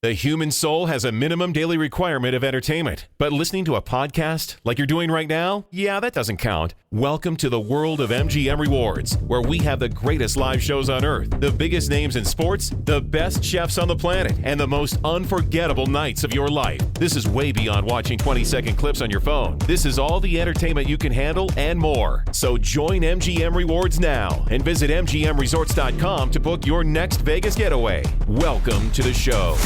The human soul has a minimum daily requirement of entertainment, but listening to a podcast like you're doing right now, yeah, that doesn't count. Welcome to the world of MGM Rewards, where we have the greatest live shows on earth, the biggest names in sports, the best chefs on the planet, and the most unforgettable nights of your life. This is way beyond watching 20-second clips on your phone. This is all the entertainment you can handle and more. So join MGM Rewards now and visit MGMResorts.com to book your next Vegas getaway. Welcome to the show.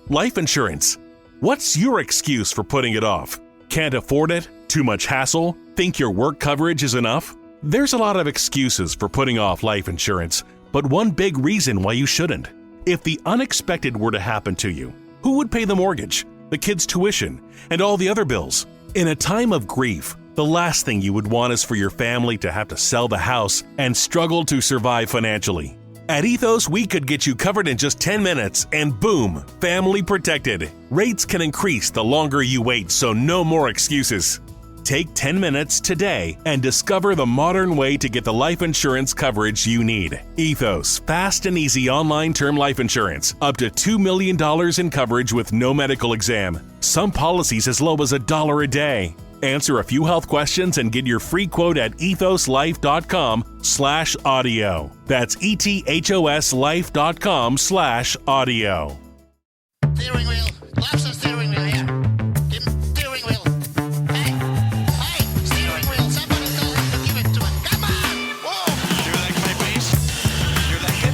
Life insurance. What's your excuse for putting it off? Can't afford it? Too much hassle? Think your work coverage is enough? There's a lot of excuses for putting off life insurance, but one big reason why you shouldn't. If the unexpected were to happen to you, who would pay the mortgage, the kids' tuition, and all the other bills? In a time of grief, the last thing you would want is for your family to have to sell the house and struggle to survive financially. At Ethos, we could get you covered in just 10 minutes and boom, family protected. Rates can increase the longer you wait, so no more excuses. Take 10 minutes today and discover the modern way to get the life insurance coverage you need. Ethos, fast and easy online term life insurance. Up to $2 million in coverage with no medical exam. Some policies as low as $1 a day. Answer a few health questions and get your free quote at ethoslife.com/audio. That's ethoslife.com/audio. Steering wheel. Lots of steering wheel here. Steering wheel. Hey, steering wheel. Somebody tell him to give it to him. Come on. Whoa. You like my bass? You like it?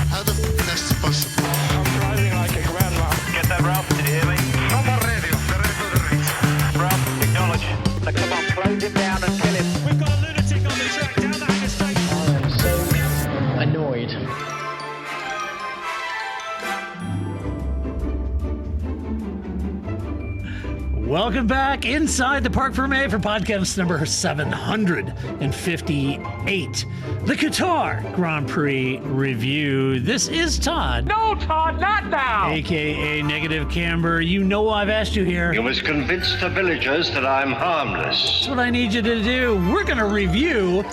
How the f*** is possible? I'm driving like a grandma. Get that, Ralph? Did you hear me? I'm on radio. The rest of the race. Ralph, acknowledge. So come on, close him down and kill him. We've got a lunatic on the track down the Hanger State. I am so annoyed. Welcome back inside the Parc Fermé for podcast number 758, the Qatar Grand Prix review. This is Todd. No, Todd, not now! AKA Negative Camber. You know I've asked you here. You must convince the villagers that I'm harmless. That's what I need you to do. We're going to review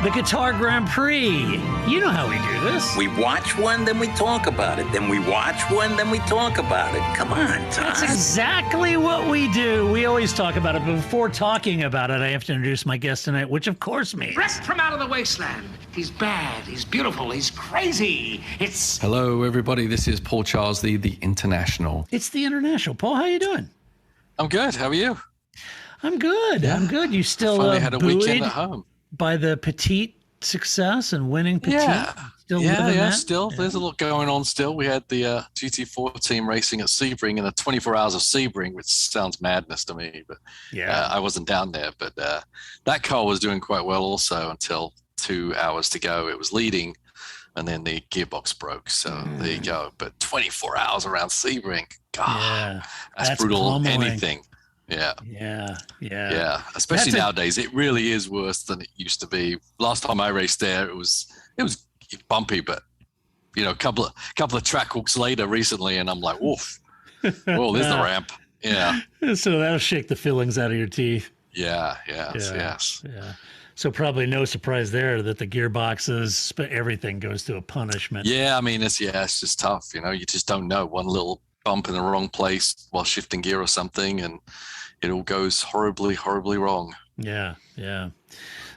the Qatar Grand Prix. You know how we do this. We watch one, then we talk about it. Then we watch one, then we talk about it. Come on, Todd. That's exactly what we do. We always talk about it, but before talking about it, I have to introduce my guest tonight, which of course means... Ripped from out of the wasteland. He's bad, he's beautiful, he's crazy. It's... Hello, everybody. This is Paul Charles, the International. It's the International. Paul, how you doing? I'm good. How are you? I'm good. Yeah. I'm good. You still Finally had a buoyed weekend at home. by the Petite success and winning Petite? Yeah. Still living that? Still. Yeah. There's a lot going on still. We had the GT4 team racing at Sebring in the 24 hours of Sebring, which sounds madness to me, but I wasn't down there. But that car was doing quite well also until 2 hours to go. It was leading, and then the gearbox broke. So there you go. But 24 hours around Sebring, God, that's brutal. Pummeling. Anything. Yeah. Especially nowadays, it really is worse than it used to be. Last time I raced there, it was bumpy, but a couple of track walks later recently, and I'm like, woof. Oh, there's the ramp. Yeah. So that'll shake the fillings out of your teeth. Yes. So probably no surprise there that the gearboxes, but everything goes to a punishment. Yeah, I mean, it's just tough. You just don't know. One little bump in the wrong place while shifting gear or something, and it all goes horribly, horribly wrong. Yeah.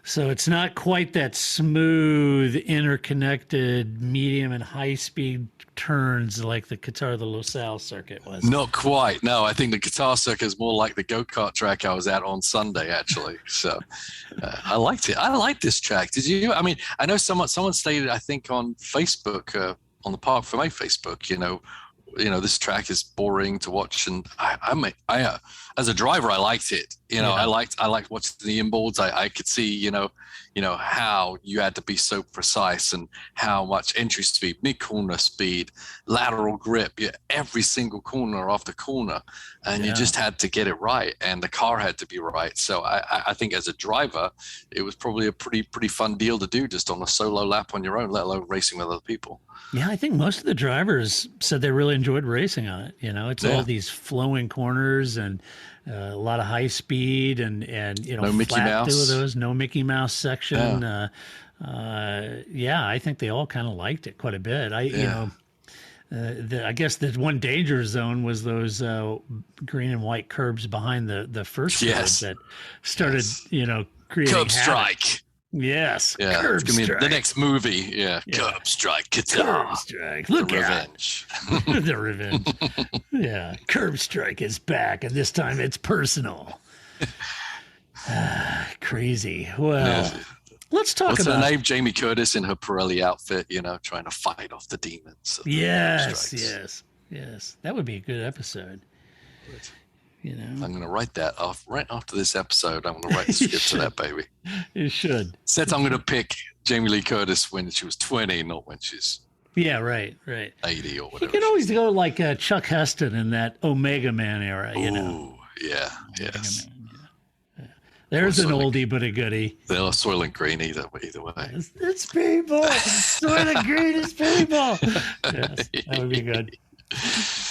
So it's not quite that smooth, interconnected, medium and high-speed turns like the Qatar, the Losail circuit was. Not quite. No, I think the Qatar circuit is more like the go-kart track I was at on Sunday, actually. So I liked it. I like this track. Did you? I mean, I know someone stated, I think, on Facebook, on the Parc Fermé Facebook, this track is boring to watch, and I as a driver, I liked it. I liked watching the inboards. I could see, how you had to be so precise and how much entry speed, mid corner speed, lateral grip, every single corner after corner, and you just had to get it right, and the car had to be right. So I think as a driver, it was probably a pretty fun deal to do just on a solo lap on your own, let alone racing with other people. Yeah, I think most of the drivers said they really enjoyed racing on it. It's all these flowing corners and a lot of high speed and no Mickey Mouse. Those, no Mickey Mouse section. I think they all kind of liked it quite a bit. I guess the one danger zone was those green and white curbs behind the first curb that started, creating curb havoc. strike. Yes, yeah, curb it's gonna be strike. the next movie. Yeah, curb strike. Qatar. Curb strike. Look the out. revenge. The revenge. Yeah, curb strike is back, and this time it's personal. Crazy. Well, let's talk What's about her name? Jamie Curtis in her Pirelli outfit, trying to fight off the demons. Of the yes. That would be a good episode. I'm going to write that off right after this episode. I'm going to write the script to that baby. You should. Since I'm going to pick Jamie Lee Curtis when she was 20, not when she's 80 or whatever. You can always go like Chuck Heston in that Omega Man era, Ooh, yeah, yes. There's an oldie but a goodie. They're Soylent Green either way. It's people. Soylent Green is people. Yes, that would be good.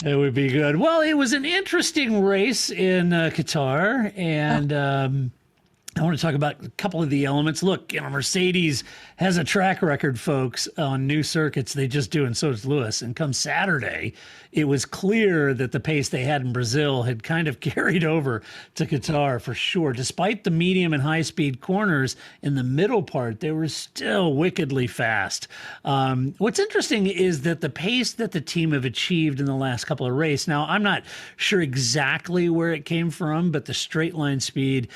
It would be good. Well, it was an interesting race in Qatar, and I want to talk about a couple of the elements. Look, Mercedes has a track record, folks, on new circuits. They just do, and so does Lewis. And come Saturday, it was clear that the pace they had in Brazil had kind of carried over to Qatar for sure. Despite the medium and high-speed corners in the middle part, they were still wickedly fast. What's interesting is that the pace that the team have achieved in the last couple of races, now I'm not sure exactly where it came from, but the straight line speed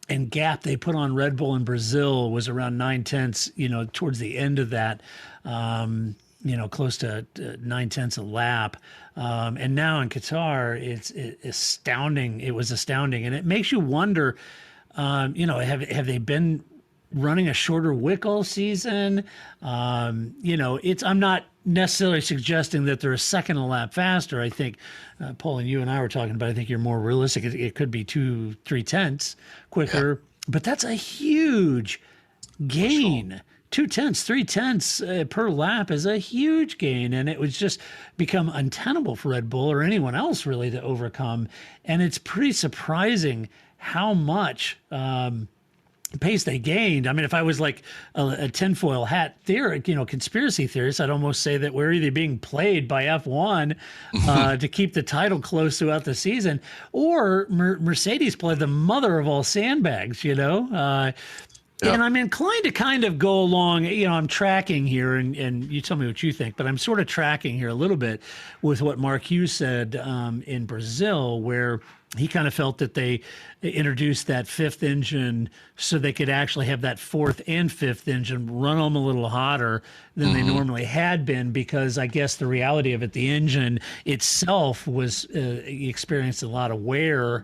and gap they put on Red Bull in Brazil was around 9/10, towards the end of that, close to 9/10 a lap. And now in Qatar, it's astounding. It was astounding. And it makes you wonder, have they been running a shorter wick all season? I'm not necessarily suggesting that they're a second a lap faster. I think, Paul and you and I were talking about, I think you're more realistic. It could be 2-3 tenths quicker, but that's a huge gain. Sure. 2 tenths, 3 tenths per lap is a huge gain. And it was just become untenable for Red Bull or anyone else really to overcome. And it's pretty surprising how much, pace they gained. I mean, if I was like a tinfoil hat theory, conspiracy theorist, I'd almost say that we're either being played by F1 to keep the title close throughout the season, or Mercedes played the mother of all sandbags, And I'm inclined to kind of go along, I'm tracking here, and you tell me what you think, but I'm sort of tracking here a little bit with what Mark Hughes said in Brazil, where he kind of felt that they introduced that fifth engine so they could actually have that fourth and fifth engine run them a little hotter than they normally had been, because I guess the reality of it, the engine itself was experienced a lot of wear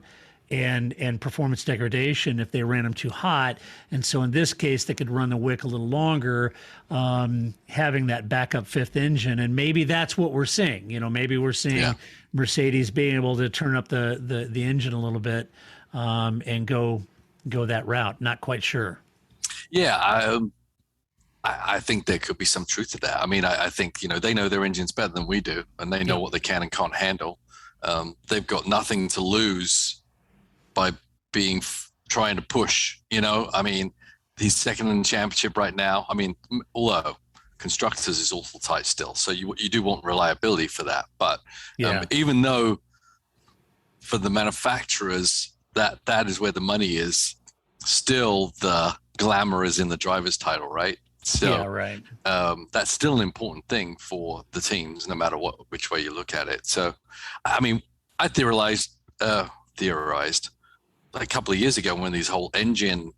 and performance degradation if they ran them too hot. And so in this case, they could run the wick a little longer, having that backup fifth engine. And maybe that's what we're seeing. Maybe we're seeing Mercedes being able to turn up the engine a little bit and go that route. Not quite sure. Yeah, I think there could be some truth to that. I mean, I think, they know their engines better than we do, and they know what they can and can't handle. They've got nothing to lose by trying to push, I mean, he's second in the championship right now. I mean, although constructors is awful tight still, so you do want reliability for that. But even though for the manufacturers that is where the money is, still the glamour is in the driver's title, right? So right. That's still an important thing for the teams, no matter which way you look at it. So, I mean, I theorized like a couple of years ago when these whole engine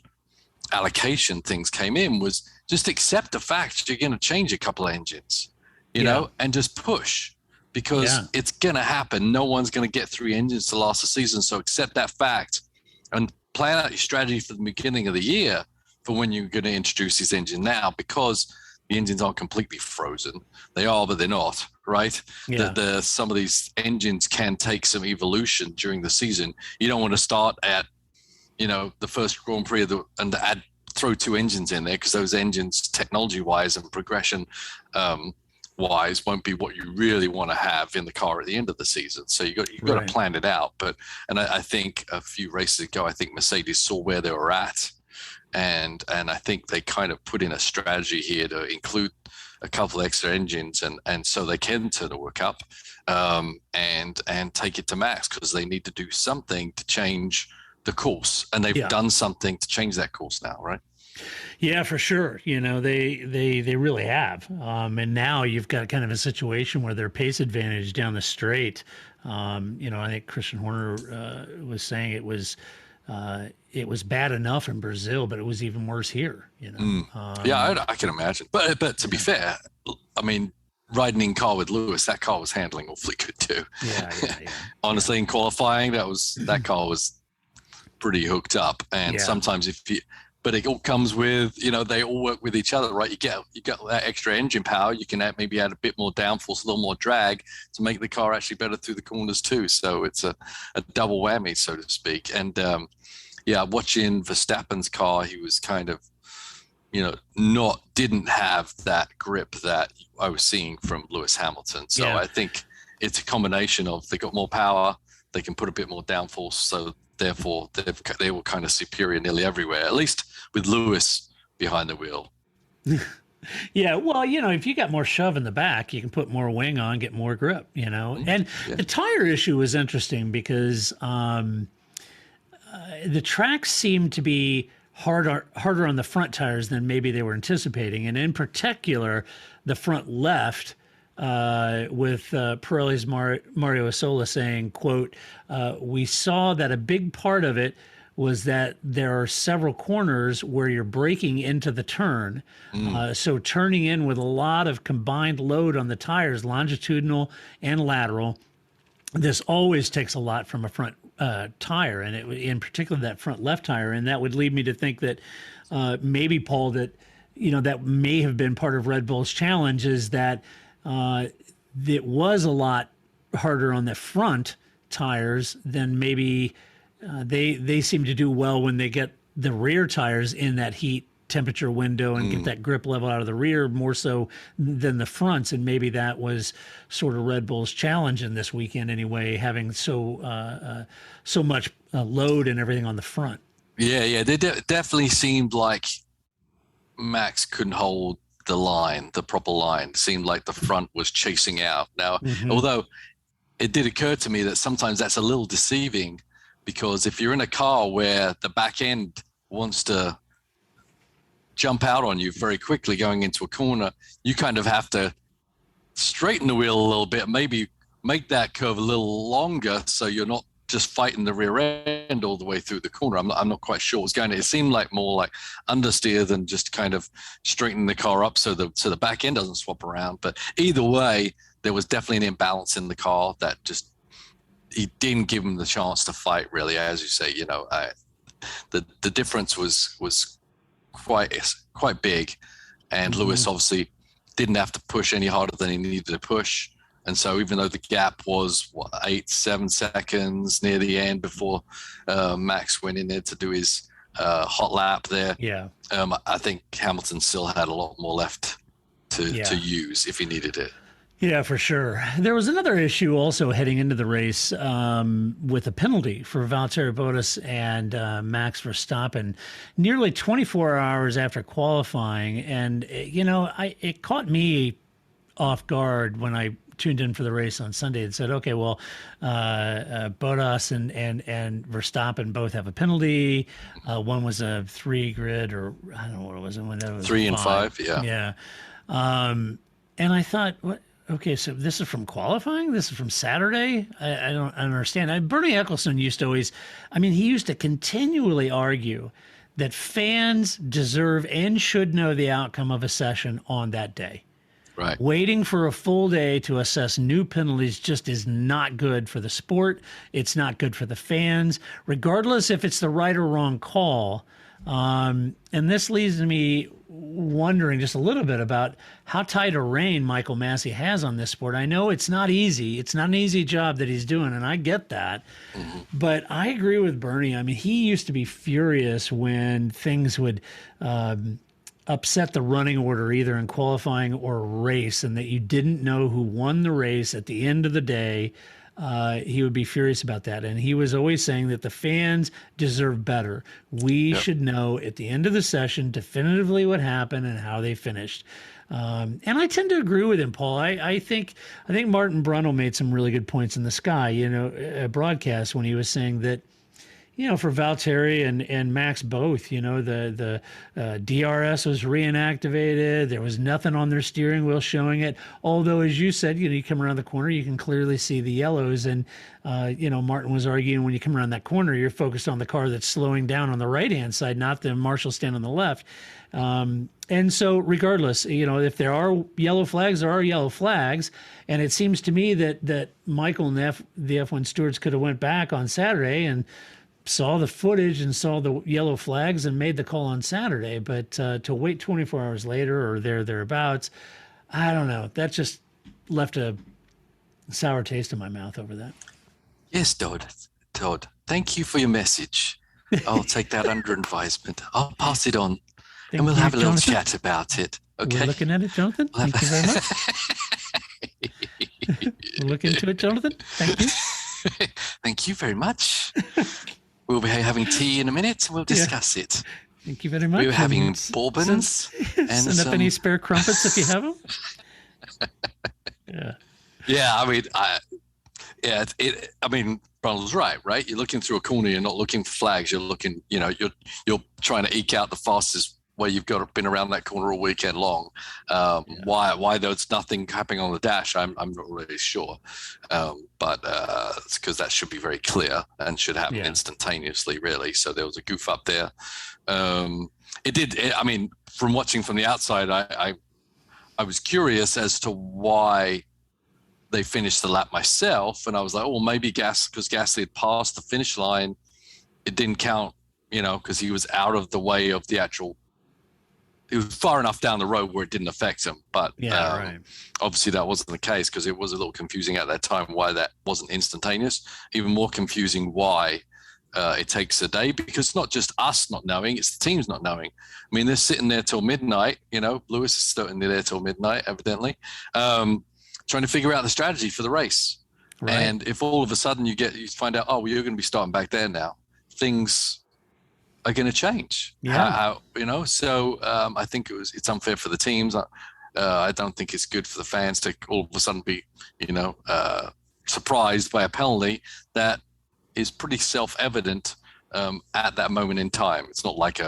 allocation things came in, was just accept the fact you're going to change a couple of engines, and just push, because it's going to happen. No one's going to get 3 engines to last the season. So accept that fact and plan out your strategy for the beginning of the year for when you're going to introduce these engines now, because the engines aren't completely frozen. They are, but they're not, right? Yeah. Some of these engines can take some evolution during the season. You don't want to start at, the first Grand Prix and throw 2 engines in there, because those engines, technology-wise and progression-wise, won't be what you really want to have in the car at the end of the season. So you've got to plan it out. And I think a few races ago, I think Mercedes saw where they were at. And I think they kind of put in a strategy here to include a couple extra engines, and so they can turn the work up and take it to max, because they need to do something to change the course, and they've done something to change that course now, right? Yeah, for sure. You know, they really have. And now you've got kind of a situation where their pace advantage down the straight. You know, I think Christian Horner was saying it was bad enough in Brazil, but it was even worse here. You know. I can imagine. But to be fair, I mean, riding in car with Lewis, that car was handling awfully good too. Yeah. Honestly, in qualifying, that car was pretty hooked up. And sometimes but it all comes with, you know, they all work with each other, right? You get that extra engine power. You can maybe add a bit more downforce, a little more drag to make the car actually better through the corners too. So it's a double whammy, so to speak. And watching Verstappen's car, he was kind of, you know, didn't have that grip that I was seeing from Lewis Hamilton. So I think it's a combination of they got more power, they can put a bit more downforce, so therefore they were kind of superior nearly everywhere, at least with Lewis behind the wheel. Yeah, well, you know, if you got more shove in the back, you can put more wing on, get more grip, you know. And the tire issue was interesting because the tracks seemed to be harder on the front tires than maybe they were anticipating. And in particular, the front left, with Pirelli's Mario Isola saying, quote, we saw that a big part of it was that there are several corners where you're braking into the turn. So turning in with a lot of combined load on the tires, longitudinal and lateral, this always takes a lot from a front tire, and in particular that front left tire. And that would lead me to think that maybe, Paul, that, you know, that may have been part of Red Bull's challenge, is that it was a lot harder on the front tires than maybe they seem to do well when they get the rear tires in that heat temperature window and get that grip level out of the rear more so than the fronts. And maybe that was sort of Red Bull's challenge in this weekend anyway, having so much load and everything on the front. Yeah. They definitely seemed like Max couldn't hold the proper line. It seemed like the front was chasing out. Now, although it did occur to me that sometimes that's a little deceiving, because if you're in a car where the back end wants to jump out on you very quickly going into a corner, you kind of have to straighten the wheel a little bit, maybe make that curve a little longer so you're not just fighting the rear end all the way through the corner. I'm not quite sure what's going on. It seemed like more like understeer than just kind of straightening the car up so the back end doesn't swap around. But either way, there was definitely an imbalance in the car that just he didn't give him the chance to fight, really. As you say, you know, the difference was quite big, and Lewis obviously didn't have to push any harder than he needed to push. And so even though the gap was 8-7 seconds near the end before Max went in there to do his hot lap there, I think Hamilton still had a lot more left to use if he needed it. Yeah, for sure. There was another issue also heading into the race with a penalty for Valtteri Bottas and Max Verstappen nearly 24 hours after qualifying. And, you know, it caught me off guard when I tuned in for the race on Sunday and said, okay, well, Bottas and Verstappen both have a penalty. One was a 3 grid, or I don't know what it was. 3 and 5, yeah. Yeah. And I thought, what? Okay, so this is from qualifying? This is from Saturday? I don't understand. Bernie Ecclestone used to he used to continually argue that fans deserve and should know the outcome of a session on that day. Right. Waiting for a full day to assess new penalties just is not good for the sport. It's not good for the fans, regardless if it's the right or wrong call. And this leads to me wondering just a little bit about how tight a rein Michael Massey has on this sport. I know it's not easy. It's not an easy job that he's doing, and I get that. But I agree with Bernie. I mean, he used to be furious when things would upset the running order either in qualifying or race, and that you didn't know who won the race at the end of the day. He would be furious about that. And he was always saying that the fans deserve better. We should know at the end of the session definitively what happened and how they finished. And I tend to agree with him, Paul. I think Martin Brundle made some really good points in the Sky, broadcast when he was saying that, for Valtteri and Max both, the DRS was reactivated. There was nothing on their steering wheel showing it. Although, as you said, you come around the corner, you can clearly see the yellows. And, Martin was arguing when you come around that corner, you're focused on the car that's slowing down on the right-hand side, not the Marshall stand on the left. And so regardless, if there are yellow flags, there are yellow flags. And it seems to me that Michael and the F1 stewards could have went back on Saturday and saw the footage and saw the yellow flags and made the call on Saturday. But to wait 24 hours later or thereabouts, I don't know. That just left a sour taste in my mouth over that. Yes, Todd. Thank you for your message. I'll take that under advisement. I'll pass it on. And we'll have a little chat about it. Okay. We're looking at it, Jonathan. Thank you very much. We'll look into it, Jonathan. Thank you. Thank you very much. We'll be having tea in a minute. We'll discuss it. Thank you very much. We're having bourbons. And send up any spare crumpets if you have them. Yeah. Yeah, I mean, Ronald's right? You're looking through a corner. You're not looking for flags. You're looking, you're trying to eke out the fastest way you've been around that corner all weekend long. Why there's nothing happening on the dash, I'm not really sure. But it's because that should be very clear and should happen instantaneously, really. So there was a goof up there. From watching from the outside, I was curious as to why they finished the lap myself, and I was like, well, maybe because Gasly had passed the finish line, it didn't count, because he was out of the way of the actual. He was far enough down the road where it didn't affect him, but obviously that wasn't the case, because it was a little confusing at that time why that wasn't instantaneous. Even more confusing why it takes a day, because it's not just us not knowing, it's the teams not knowing. I mean, they're sitting there till midnight. Lewis is sitting there till midnight, evidently. Trying to figure out the strategy for the race. Right. And if all of a sudden you find out, you're going to be starting back there now, things are going to change. Yeah. So I think it's unfair for the teams. I don't think it's good for the fans to all of a sudden be, surprised by a penalty that is pretty self-evident at that moment in time. It's not like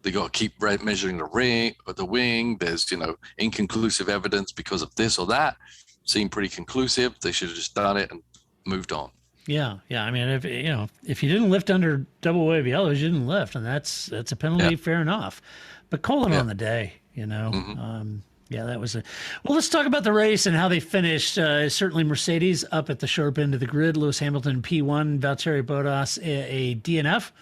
they got to keep measuring the wing. There's, inconclusive evidence because of this or that. Seemed pretty conclusive. They should have just done it and moved on. Yeah. I mean, if you didn't lift under double wave yellows, you didn't lift, and that's a penalty. Fair enough. But call it on the day. That was it. Well, let's talk about the race and how they finished. Certainly, Mercedes up at the sharp end of the grid. Lewis Hamilton P1, Valtteri Bottas a DNF.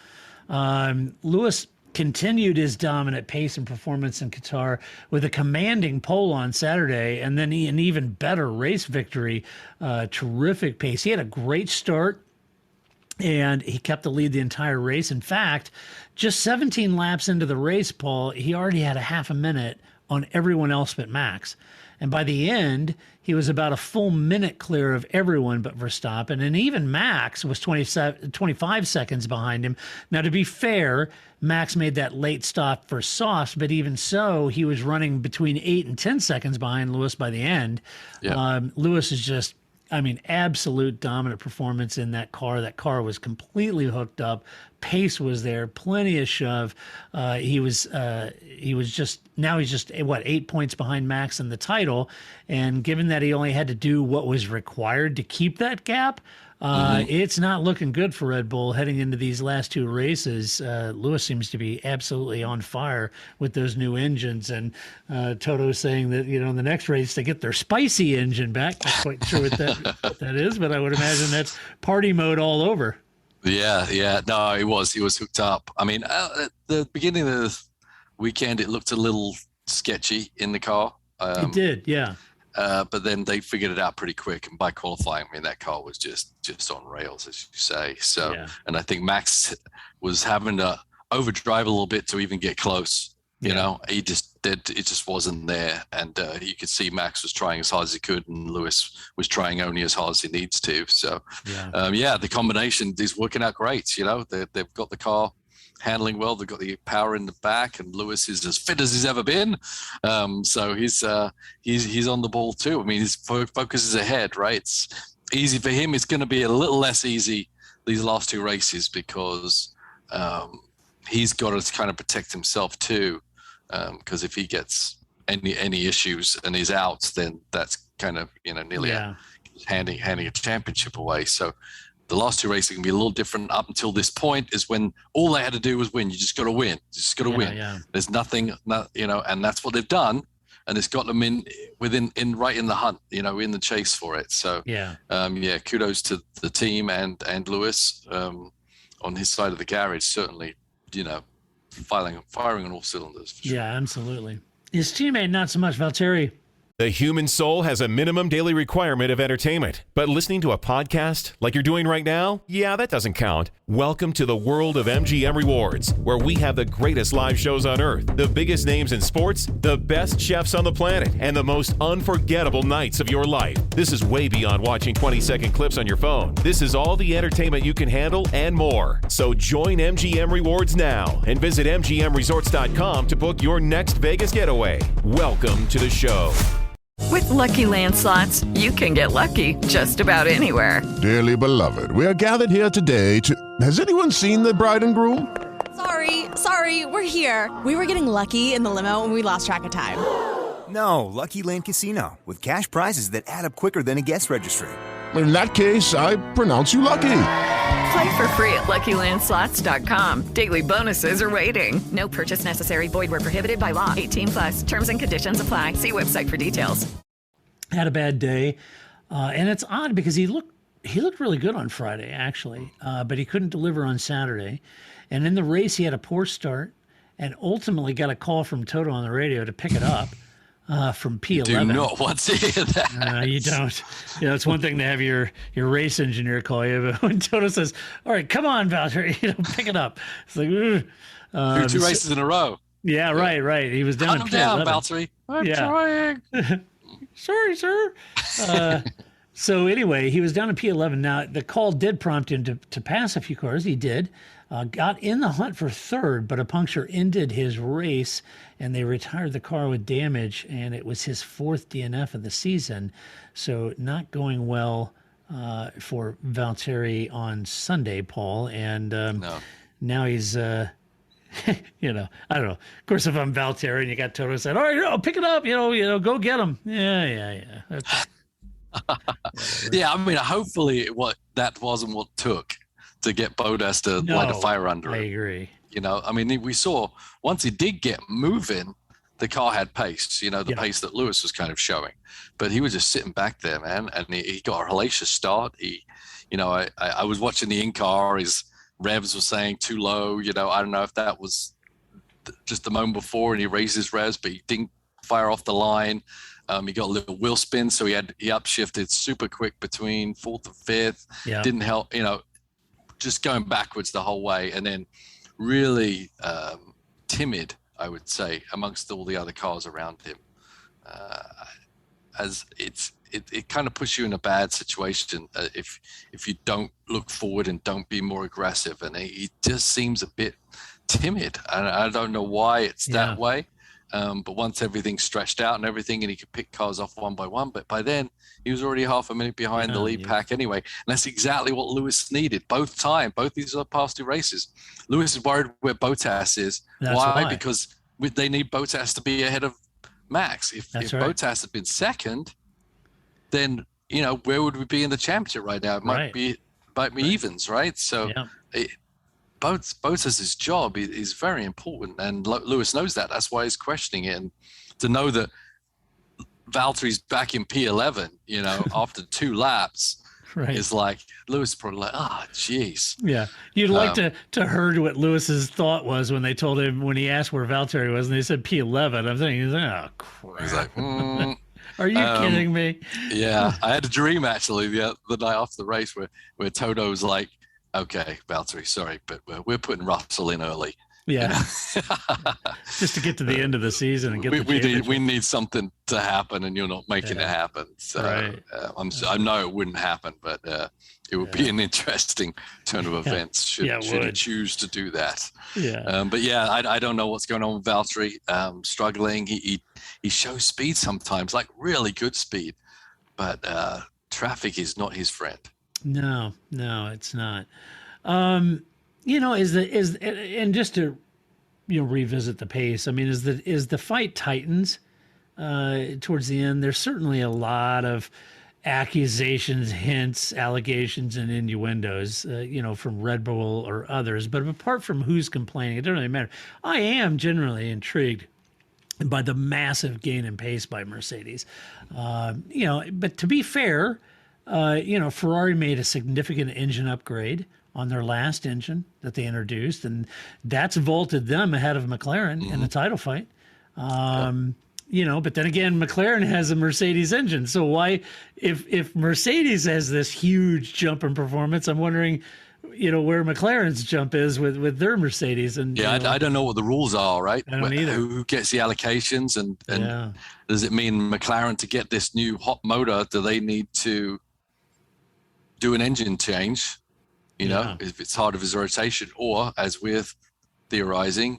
Lewis continued his dominant pace and performance in Qatar with a commanding pole on Saturday, and then an even better race victory. Terrific pace. He had a great start, and he kept the lead the entire race. In fact, just 17 laps into the race, Paul, he already had a half a minute on everyone else but Max. And by the end, he was about a full minute clear of everyone but Verstappen. And even Max was 25 seconds behind him. Now, to be fair, Max made that late stop for Sauce, but even so, he was running between 8 and 10 seconds behind Lewis by the end. Yeah. Lewis is just, absolute dominant performance in that car. That car was completely hooked up. Pace was there, plenty of shove. He's just 8 points behind Max in the title. And given that he only had to do what was required to keep that gap, it's not looking good for Red Bull heading into these last two races. Lewis seems to be absolutely on fire with those new engines. And Toto saying that, in the next race they get their spicy engine back. Not quite sure what that is, but I would imagine that's party mode all over. Yeah. No, he was hooked up. I mean, at the beginning of the weekend, it looked a little sketchy in the car. It did, yeah. But then they figured it out pretty quick. And by qualifying, that car was just on rails, as you say. So, And I think Max was having to overdrive a little bit to even get close. He just did. It just wasn't there. And you could see Max was trying as hard as he could, and Lewis was trying only as hard as he needs to. So, the combination is working out great. They've got the car handling well. They've got the power in the back, and Lewis is as fit as he's ever been. So he's on the ball too. I mean, his focus is ahead, right? It's easy for him. It's going to be a little less easy these last 2 races because he's got to kind of protect himself too. Because if he gets any issues and he's out, then that's kind of nearly handing a championship away. So the last 2 races can be a little different. Up until this point is when all they had to do was win. You just got to win. You just got to win. Yeah. There's nothing, and that's what they've done, and it's got them right in the hunt, in the chase for it. So kudos to the team and Lewis on his side of the garage. Certainly, firing on all cylinders. For sure. Yeah, absolutely. His teammate, not so much. Valtteri. The human soul has a minimum daily requirement of entertainment, but listening to a podcast like you're doing right now, yeah, that doesn't count. Welcome to the world of MGM Rewards, where we have the greatest live shows on earth, the biggest names in sports, the best chefs on the planet, and the most unforgettable nights of your life. This is way beyond watching 20-second clips on your phone. This is all the entertainment you can handle and more. So join MGM Rewards now and visit MGMResorts.com to book your next Vegas getaway. Welcome to the show. With Lucky Land Slots, you can get lucky just about anywhere. Dearly beloved, we are gathered here today to... Has anyone seen the bride and groom? Sorry, we're here. We were getting lucky in the limo and we lost track of time. No, Lucky Land Casino, with cash prizes that add up quicker than a guest registry. In that case, I pronounce you lucky. Play for free at LuckyLandSlots.com. Daily bonuses are waiting. No purchase necessary. Void where prohibited by law. 18+. Terms and conditions apply. See website for details. Had a bad day, and it's odd because he looked really good on Friday actually, but he couldn't deliver on Saturday. And in the race, he had a poor start, and ultimately got a call from Toto on the radio to pick it up. From P11. Do not want to hear that. You don't. It's one thing to have your race engineer call you, but when Toto says, "All right, come on, Valtteri, pick it up," it's like, 2 races in a row. Yeah, right. He was down. Calm down, Valtteri. I'm trying. Sorry, sir. So anyway, he was down in P11. Now the call did prompt him to pass a few cars. He did. Got in the hunt for third, but a puncture ended his race, and they retired the car with damage, and it was his 4th DNF of the season. So not going well for Valtteri on Sunday, Paul. And now he's, I don't know. Of course, if I'm Valtteri and you got Toto said, all right, pick it up, go get him. Yeah. Yeah, I mean, hopefully that wasn't what took to get Bottas to light a fire under him. I agree. I mean, we saw once he did get moving, the car had pace, pace that Lewis was kind of showing. But he was just sitting back there, man, and he got a hellacious start. I was watching the in-car, his revs were saying too low. I don't know if that was just the moment before and he raised his revs, but he didn't fire off the line. He got a little wheel spin, so he upshifted super quick between 4th and 5th. Yeah. Didn't help, just going backwards the whole way, and then really timid, I would say, amongst all the other cars around him. As it kind of puts you in a bad situation if you don't look forward and don't be more aggressive, and he just seems a bit timid. I don't know why it's that way. But once everything's stretched out and everything, and he could pick cars off one by one, but by then he was already half a minute behind the lead pack anyway. And that's exactly what Lewis needed both these are past 2 races. Lewis is worried where Bottas is. Why? Because they need Bottas to be ahead of Max. If Bottas had been second, then, where would we be in the championship right now? It might be evens, right? So Bottas's job is very important, and Lewis knows that. That's why he's questioning it. And to know that Valtteri's back in P11, after 2 laps, is like Lewis probably like, jeez. Yeah, you'd like to heard what Lewis's thought was when they told him, when he asked where Valtteri was, and they said P11. I'm thinking, oh crap. He's like, Are you kidding me? Yeah, I had a dream actually the night after the race where Toto was like, okay, Valtteri, sorry, but we're putting Russell in early. Yeah. Just to get to the end of the season and get we need something to happen, and you're not making it happen. So I know it wouldn't happen, but it would be an interesting turn of events should you choose to do that. Yeah. But I don't know what's going on with Valtteri. Struggling. He shows speed sometimes, like really good speed, but traffic is not his friend. No, it's not. And just to revisit the pace, I mean, as the fight tightens towards the end, there's certainly a lot of accusations, hints, allegations, and innuendos, from Red Bull or others. But apart from who's complaining, it doesn't really matter. I am generally intrigued by the massive gain in pace by Mercedes. But to be fair, Ferrari made a significant engine upgrade on their last engine that they introduced, and that's vaulted them ahead of McLaren in the title fight. But then again, McLaren has a Mercedes engine. So why, if Mercedes has this huge jump in performance, I'm wondering, where McLaren's jump is with their Mercedes. And I don't know what the rules are, right? I don't either. Who gets the allocations, and does it mean McLaren, to get this new hot motor, do they need to do an engine change? If it's hard of his rotation, or as we're theorizing,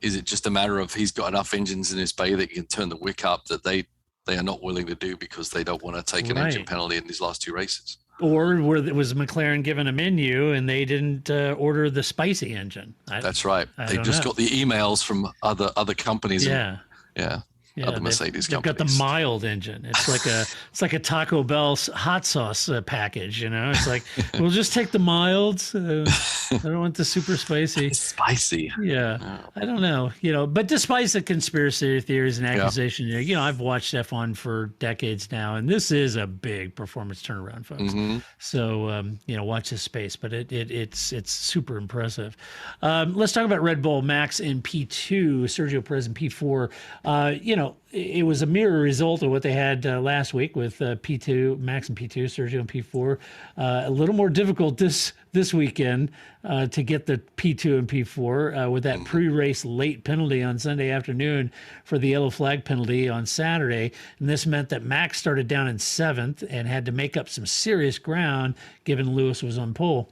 is it just a matter of he's got enough engines in his bay that he can turn the wick up that they are not willing to do because they don't want to take an engine penalty in these last two races? Or was McLaren given a menu and they didn't order the spicy engine? That's right. They just got the emails from other companies. Other Mercedes they've companies. Got the mild engine. It's like a Taco Bell hot sauce package. It's like, we'll just take the milds. I don't want the super spicy. Spicy. Yeah. I don't know. But despite the conspiracy theories and accusations, I've watched F1 for decades now, and this is a big performance turnaround, folks. Mm-hmm. So watch this space. But it's super impressive. Let's talk about Red Bull. Max in P2, Sergio Perez in P4. It was a mirror result of what they had last week with P2, Max and P2, Sergio and P4. A little more difficult this weekend to get the P2 and P4 with that pre-race late penalty on Sunday afternoon for the yellow flag penalty on Saturday. And this meant that Max started down in 7th and had to make up some serious ground given Lewis was on pole.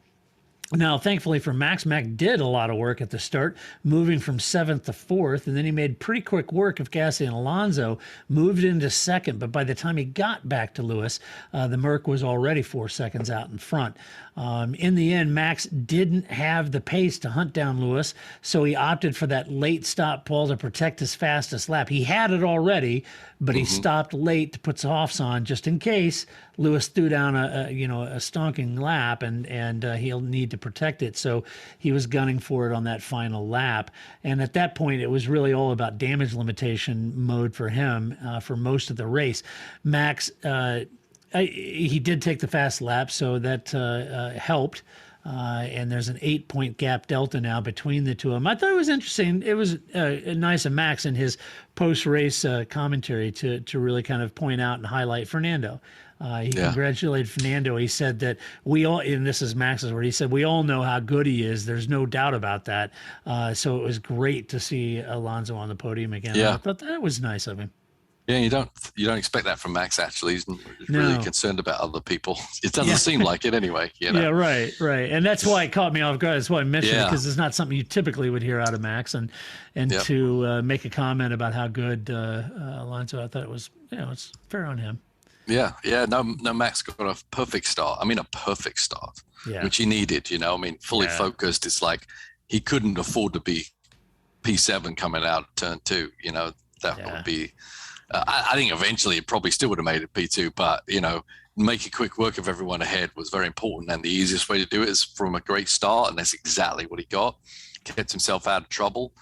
Now, thankfully for Max did a lot of work at the start, moving from 7th to 4th, and then he made pretty quick work of Gasly and Alonso, moved into 2nd, but by the time he got back to Lewis, the Merc was already 4 seconds out in front. In the end, Max didn't have the pace to hunt down Lewis, so he opted for that late stop, Paul, to protect his fastest lap. He had it already, but he stopped late to put softs on just in case Lewis threw down a stonking lap, and he'll need to protect it. So he was gunning for it on that final lap. And at that point, it was really all about damage limitation mode for him for most of the race. Max, he did take the fast lap, so that helped. And there's an 8-point gap delta now between the two of them. I thought it was interesting. It was nice of Max in his post-race commentary to really kind of point out and highlight Fernando. He congratulated Fernando. He said that we all, and this is Max's word, he said, we all know how good he is. There's no doubt about that. So it was great to see Alonso on the podium again. Yeah. I thought that was nice of him. Yeah, you don't expect that from Max, actually. He's really concerned about other people. It doesn't seem like it anyway. Yeah, right. And that's why it caught me off guard. That's why I mentioned it, because it's not something you typically would hear out of Max. And to make a comment about how good Alonso, I thought it was, it's fair on him. Yeah. No, Max got a perfect start. I mean, a perfect start, which he needed, fully focused. It's like he couldn't afford to be P7 coming out of turn 2, that would be... I think eventually it probably still would have made it P2, but, making quick work of everyone ahead was very important. And the easiest way to do it is from a great start. And that's exactly what he got. Kept himself out of trouble,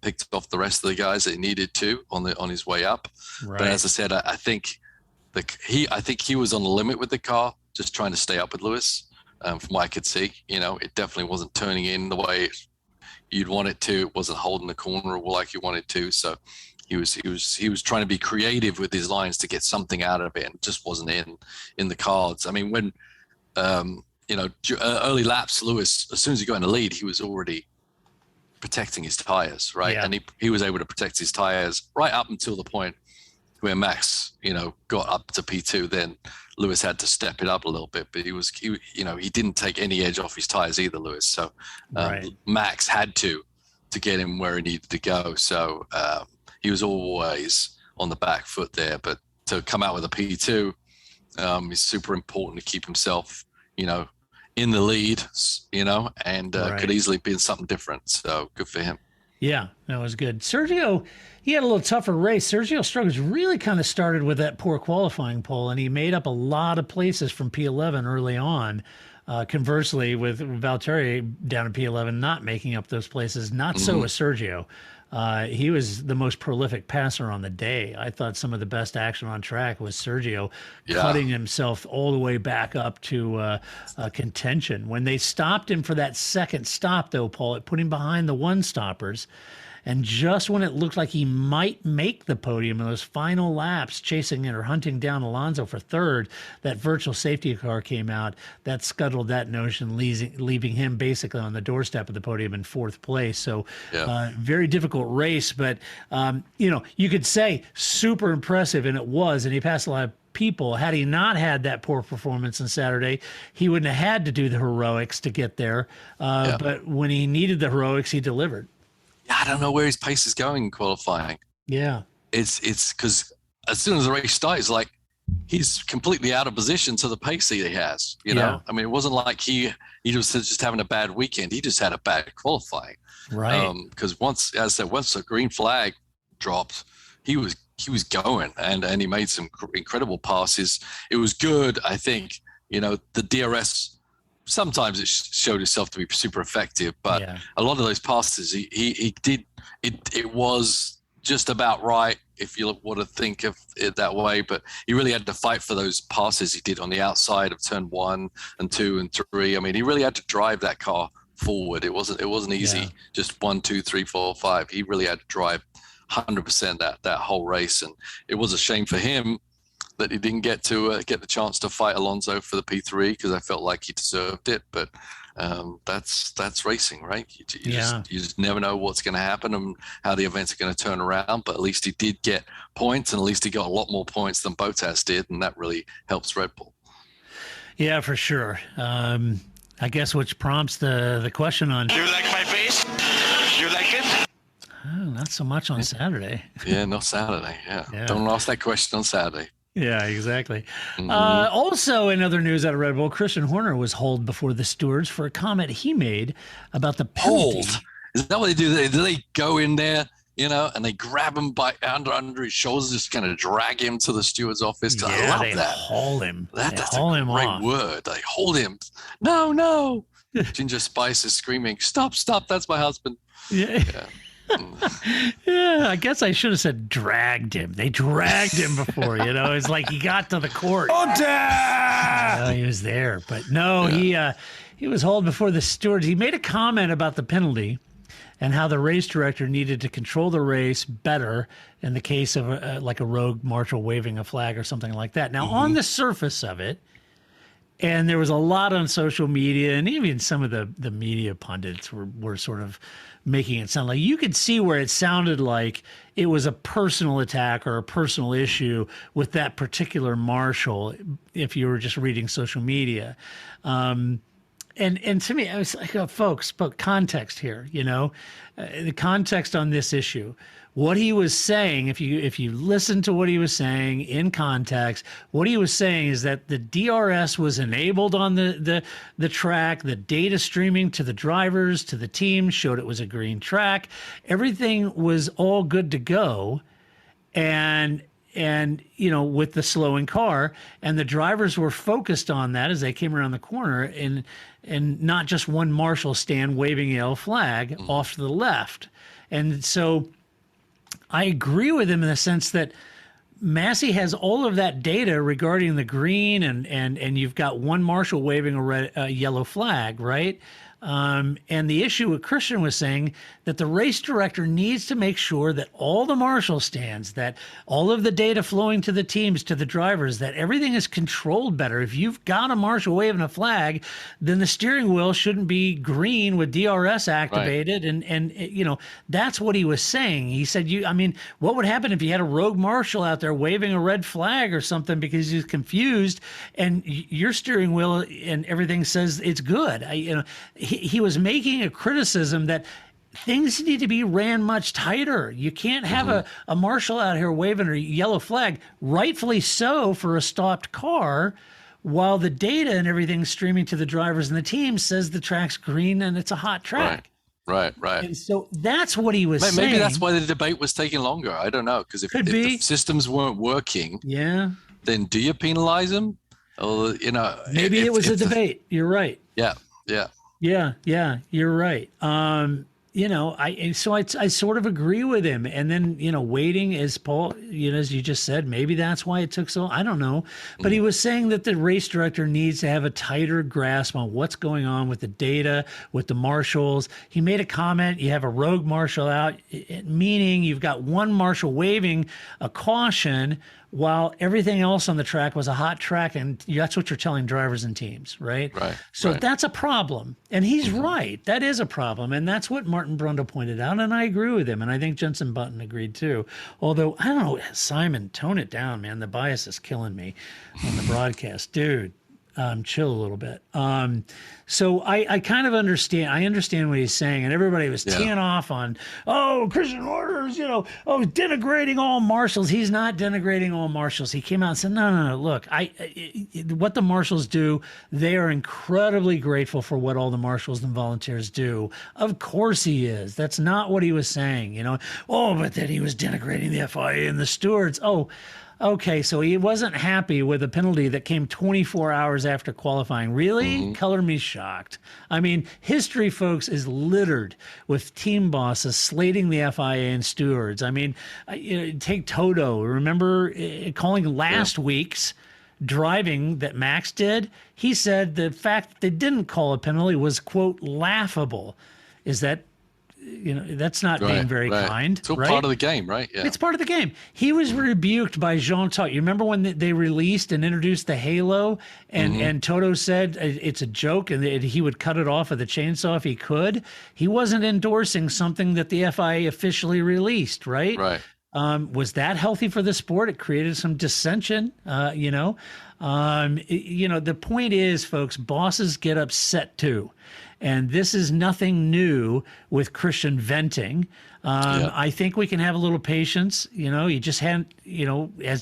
picked off the rest of the guys that he needed to on his way up. Right. But as I said, I think he was on the limit with the car, just trying to stay up with Lewis. From what I could see, it definitely wasn't turning in the way you'd want it to. It wasn't holding the corner like you wanted to. So he was trying to be creative with his lines to get something out of it, and just wasn't in the cards. I mean, when early laps, Lewis, as soon as he got in the lead, he was already protecting his tires, right? Yeah. And he was able to protect his tires right up until the point where Max, got up to P2. Then Lewis had to step it up a little bit, but he didn't take any edge off his tires either, Lewis. So Max had to get him where he needed to go. So he was always on the back foot there, but to come out with a P2 is super important to keep himself, in the lead, and could easily be in something different. So good for him. Yeah, that was good. Sergio, he had a little tougher race. Sergio's struggles really kind of started with that poor qualifying pole, and he made up a lot of places from P11 early on. Conversely, with Valtteri down at P11, not making up those places. Not so with Sergio. He was the most prolific passer on the day. I thought some of the best action on track was Sergio cutting himself all the way back up to contention. When they stopped him for that second stop, though, Paul, it put him behind the one-stoppers. And just when it looked like he might make the podium in those final laps, chasing it or hunting down Alonso for third, that virtual safety car came out. That scuttled that notion, leaving him basically on the doorstep of the podium in fourth place. So very difficult race. But, you could say super impressive, and it was. And he passed a lot of people. Had he not had that poor performance on Saturday, he wouldn't have had to do the heroics to get there. But when he needed the heroics, he delivered. I don't know where his pace is going in qualifying. Yeah. It's because as soon as the race starts, like he's completely out of position to the pace that he has, you know? I mean, it wasn't like he was just having a bad weekend. He just had a bad qualifying. Right. Because once the green flag dropped, he was going and he made some incredible passes. It was good. I think, the DRS, sometimes it showed itself to be super effective, but a lot of those passes he did it was just about right if you want to think of it that way. But he really had to fight for those passes he did on the outside of turn 1 and 2 and 3. I mean, he really had to drive that car forward. It wasn't easy. Just 1, 2, 3, 4, 5. He really had to drive 100% that whole race, and it was a shame for him that he didn't get the chance to fight Alonso for the P3, because I felt like he deserved it. But that's racing, right? You just never know what's going to happen and how the events are going to turn around. But at least he did get points, and at least he got a lot more points than Bottas did, and that really helps Red Bull. Yeah, for sure. I guess which prompts the question on. You like my pace? You like it? Oh, not so much on Saturday. Yeah, not Saturday. Yeah. Don't ask that question on Saturday. Yeah, exactly. Also, in other news out of Red Bull, Christian Horner was hauled before the stewards for a comment he made about the penalty. Hold? Is that what they do? Do they go in there, and they grab him by under his shoulders, just kind of drag him to the steward's office? Yeah, I love they that. haul him. That's haul a him great off. word. They hold him. No. Ginger Spice is screaming, "Stop! That's my husband." Yeah. Yeah, I guess I should have said dragged him. They dragged him before, It's like he got to the court. He was there, but no, he was hauled before the stewards. He made a comment about the penalty and how the race director needed to control the race better in the case of like a rogue marshal waving a flag or something like that. Now, on the surface of it, and there was a lot on social media, and even some of the media pundits were sort of making it sound like you could see where it sounded like it was a personal attack or a personal issue with that particular marshal if you were just reading social media. And to me, I was like, folks, but context here, the context on this issue. What he was saying, if you listen to what he was saying in context, what he was saying is that the DRS was enabled on the track. The data streaming to the drivers, to the team, showed it was a green track. Everything was all good to go. And with the slowing car, and the drivers were focused on that as they came around the corner, and not just one marshal stand waving a yellow flag off to the left. And so I agree with him in the sense that Massey has all of that data regarding the green, and you've got one marshal waving a yellow flag, right? And the issue with Christian was saying that the race director needs to make sure that all the marshal stands, that all of the data flowing to the teams, to the drivers, that everything is controlled better. If you've got a marshal waving a flag, then the steering wheel shouldn't be green with DRS activated. Right. And you know, that's what he was saying. He said, what would happen if you had a rogue marshal out there waving a red flag or something because he's confused and your steering wheel and everything says it's good? He was making a criticism that things need to be ran much tighter. You can't have a marshal out here waving a yellow flag, rightfully so, for a stopped car, while the data and everything streaming to the drivers and the team says the track's green and it's a hot track. Right. And so that's what he was saying. Maybe that's why the debate was taking longer. I don't know, because if the systems weren't working, then do you penalize them? Or, maybe it was a debate. You're right. Yeah. Yeah, you're right. I sort of agree with him. And then, waiting, as Paul, as you just said, maybe that's why it took so, I don't know. But he was saying that the race director needs to have a tighter grasp on what's going on with the data, with the marshals. He made a comment, you have a rogue marshal out, meaning you've got one marshal waving a caution while everything else on the track was a hot track, and that's what you're telling drivers and teams, right? So that's a problem, and he's right. That is a problem, and that's what Martin Brundle pointed out, and I agree with him, and I think Jenson Button agreed too. Although, I don't know, Simon, tone it down, man. The bias is killing me on the broadcast. Dude, chill a little bit. So I kind of understand. I understand what he's saying, and everybody was teeing off on, Christian Orders, denigrating all marshals. He's not denigrating all marshals. He came out and said, no. Look, what the marshals do, they are incredibly grateful for what all the marshals and volunteers do. Of course he is. That's not what he was saying, but then he was denigrating the FIA and the stewards. Okay, so he wasn't happy with a penalty that came 24 hours after qualifying. Really? Color me shocked. I mean, history, folks, is littered with team bosses slating the FIA and stewards. I mean, take Toto. Remember calling last week's driving that Max did? He said the fact that they didn't call a penalty was, quote, laughable. Is that... that's not being very kind. It's all part of the game, right? Yeah. It's part of the game. He was rebuked by Jean Todt. You remember when they released and introduced the halo, and Toto said it's a joke and he would cut it off with a chainsaw if he could? He wasn't endorsing something that the FIA officially released, right? Right. Was that healthy for the sport? It created some dissension, The point is, folks, bosses get upset too. And this is nothing new with Christian venting. I think we can have a little patience. You just hadn't,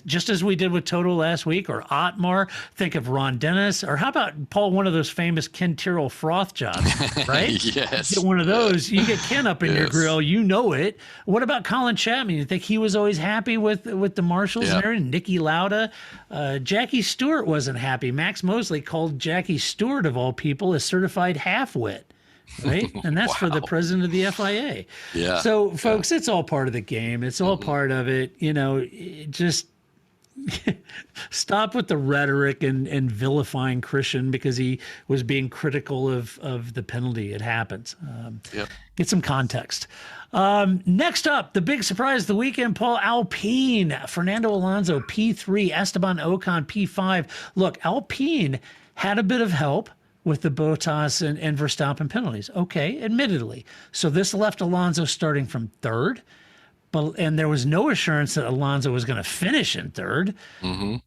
just as we did with Toto last week, or Otmar. Think of Ron Dennis, or how about Paul, one of those famous Ken Tyrrell froth jobs, right? Yes. Get one of those. You get Ken up in your grill, it. What about Colin Chapman? You think he was always happy with the marshals and everything? Niki Lauda, Jackie Stewart wasn't happy. Max Mosley called Jackie Stewart, of all people, a certified half-wit. Right? And that's for the president of the FIA. Yeah. So, folks, it's all part of the game. It's all part of it. Just stop with the rhetoric and vilifying Christian because he was being critical of the penalty. It happens. Get some context. Next up, the big surprise of the weekend, Paul, Alpine. Fernando Alonso, P3. Esteban Ocon, P5. Look, Alpine had a bit of help with the Bottas and Verstappen penalties. Okay, admittedly. So this left Alonso starting from third, and there was no assurance that Alonso was going to finish in third. And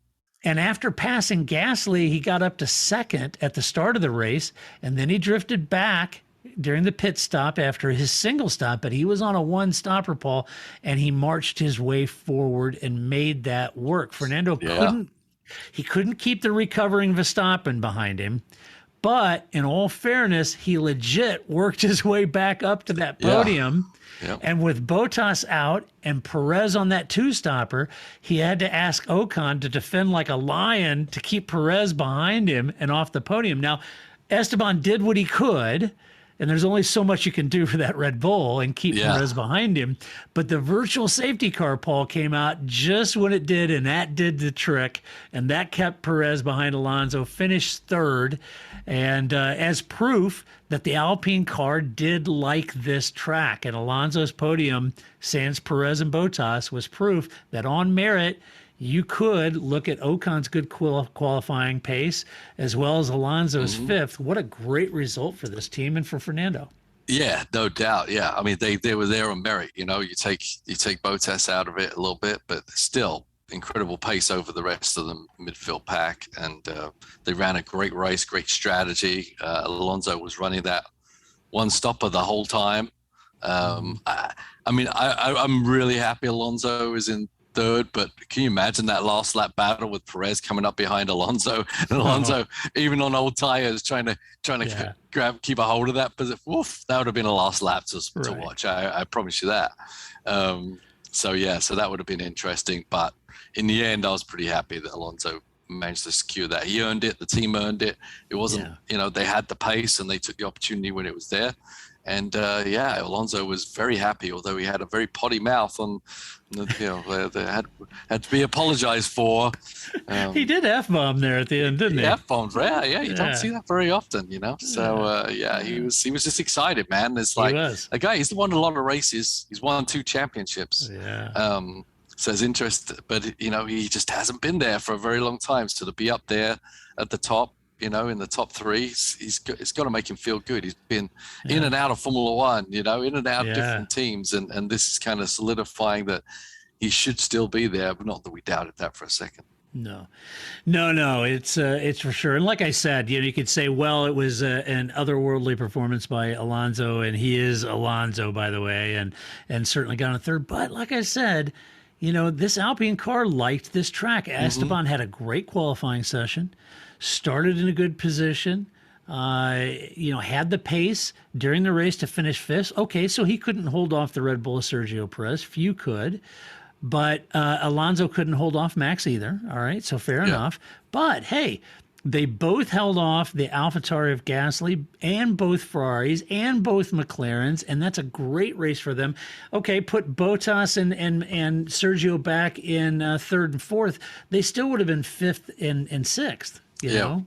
after passing Gasly, he got up to second at the start of the race, and then he drifted back during the pit stop after his single stop, but he was on a one-stopper, Paul, and he marched his way forward and made that work. Fernando couldn't keep the recovering Verstappen behind him. But in all fairness, he legit worked his way back up to that podium. And with Bottas out and Perez on that two-stopper, he had to ask Ocon to defend like a lion to keep Perez behind him and off the podium. Now, Esteban did what he could. and there's only so much you can do for that Red Bull and keep Perez behind him. But the virtual safety car, Paul, came out just when it did, and that did the trick, and that kept Perez behind Alonso, finished third, and as proof that the Alpine car did like this track. And Alonso's podium, sans Perez and Bottas, was proof that on merit, you could look at Ocon's good qualifying pace as well as Alonso's fifth. What a great result for this team and for Fernando. Yeah, no doubt. Yeah, I mean they were there on merit. You take Bottas out of it a little bit, but still incredible pace over the rest of the midfield pack, and they ran a great race, great strategy. Alonso was running that one stopper the whole time. I'm really happy Alonso is in third, but can you imagine that last lap battle with Perez coming up behind Alonso, and Alonso even on old tires trying to keep a hold of that? But that would have been a last lap to watch. I promise you that. So that would have been interesting. But in the end, I was pretty happy that Alonso managed to secure that. He earned it. The team earned it. It wasn't, they had the pace and they took the opportunity when it was there. And Alonso was very happy, although he had a very potty mouth on, they had to be apologized for. He did F-bomb there at the end, didn't he? F-bombs, you don't see that very often, So he was just excited, man. It's like a guy. He's won a lot of races. He's won 2 championships. Yeah. So it's interesting, but he just hasn't been there for a very long time. So to be up there at the top, in the top 3, it's got to make him feel good. He's been in and out of Formula One, in and out of different teams, and this is kind of solidifying that he should still be there, but not that we doubted that for a second. No, it's for sure. And like I said, you could say, well, it was an otherworldly performance by Alonso, and he is Alonso, by the way, and certainly got on third. But like I said, this Alpine car liked this track. Esteban had a great qualifying session, started in a good position, had the pace during the race to finish fifth. Okay, so he couldn't hold off the Red Bull of Sergio Perez. Few could. But Alonso couldn't hold off Max either. All right, so fair enough. But, hey, they both held off the AlphaTauri of Gasly and both Ferraris and both McLarens, and that's a great race for them. Okay, put Bottas and Sergio back in third and fourth. They still would have been fifth and sixth. Yeah.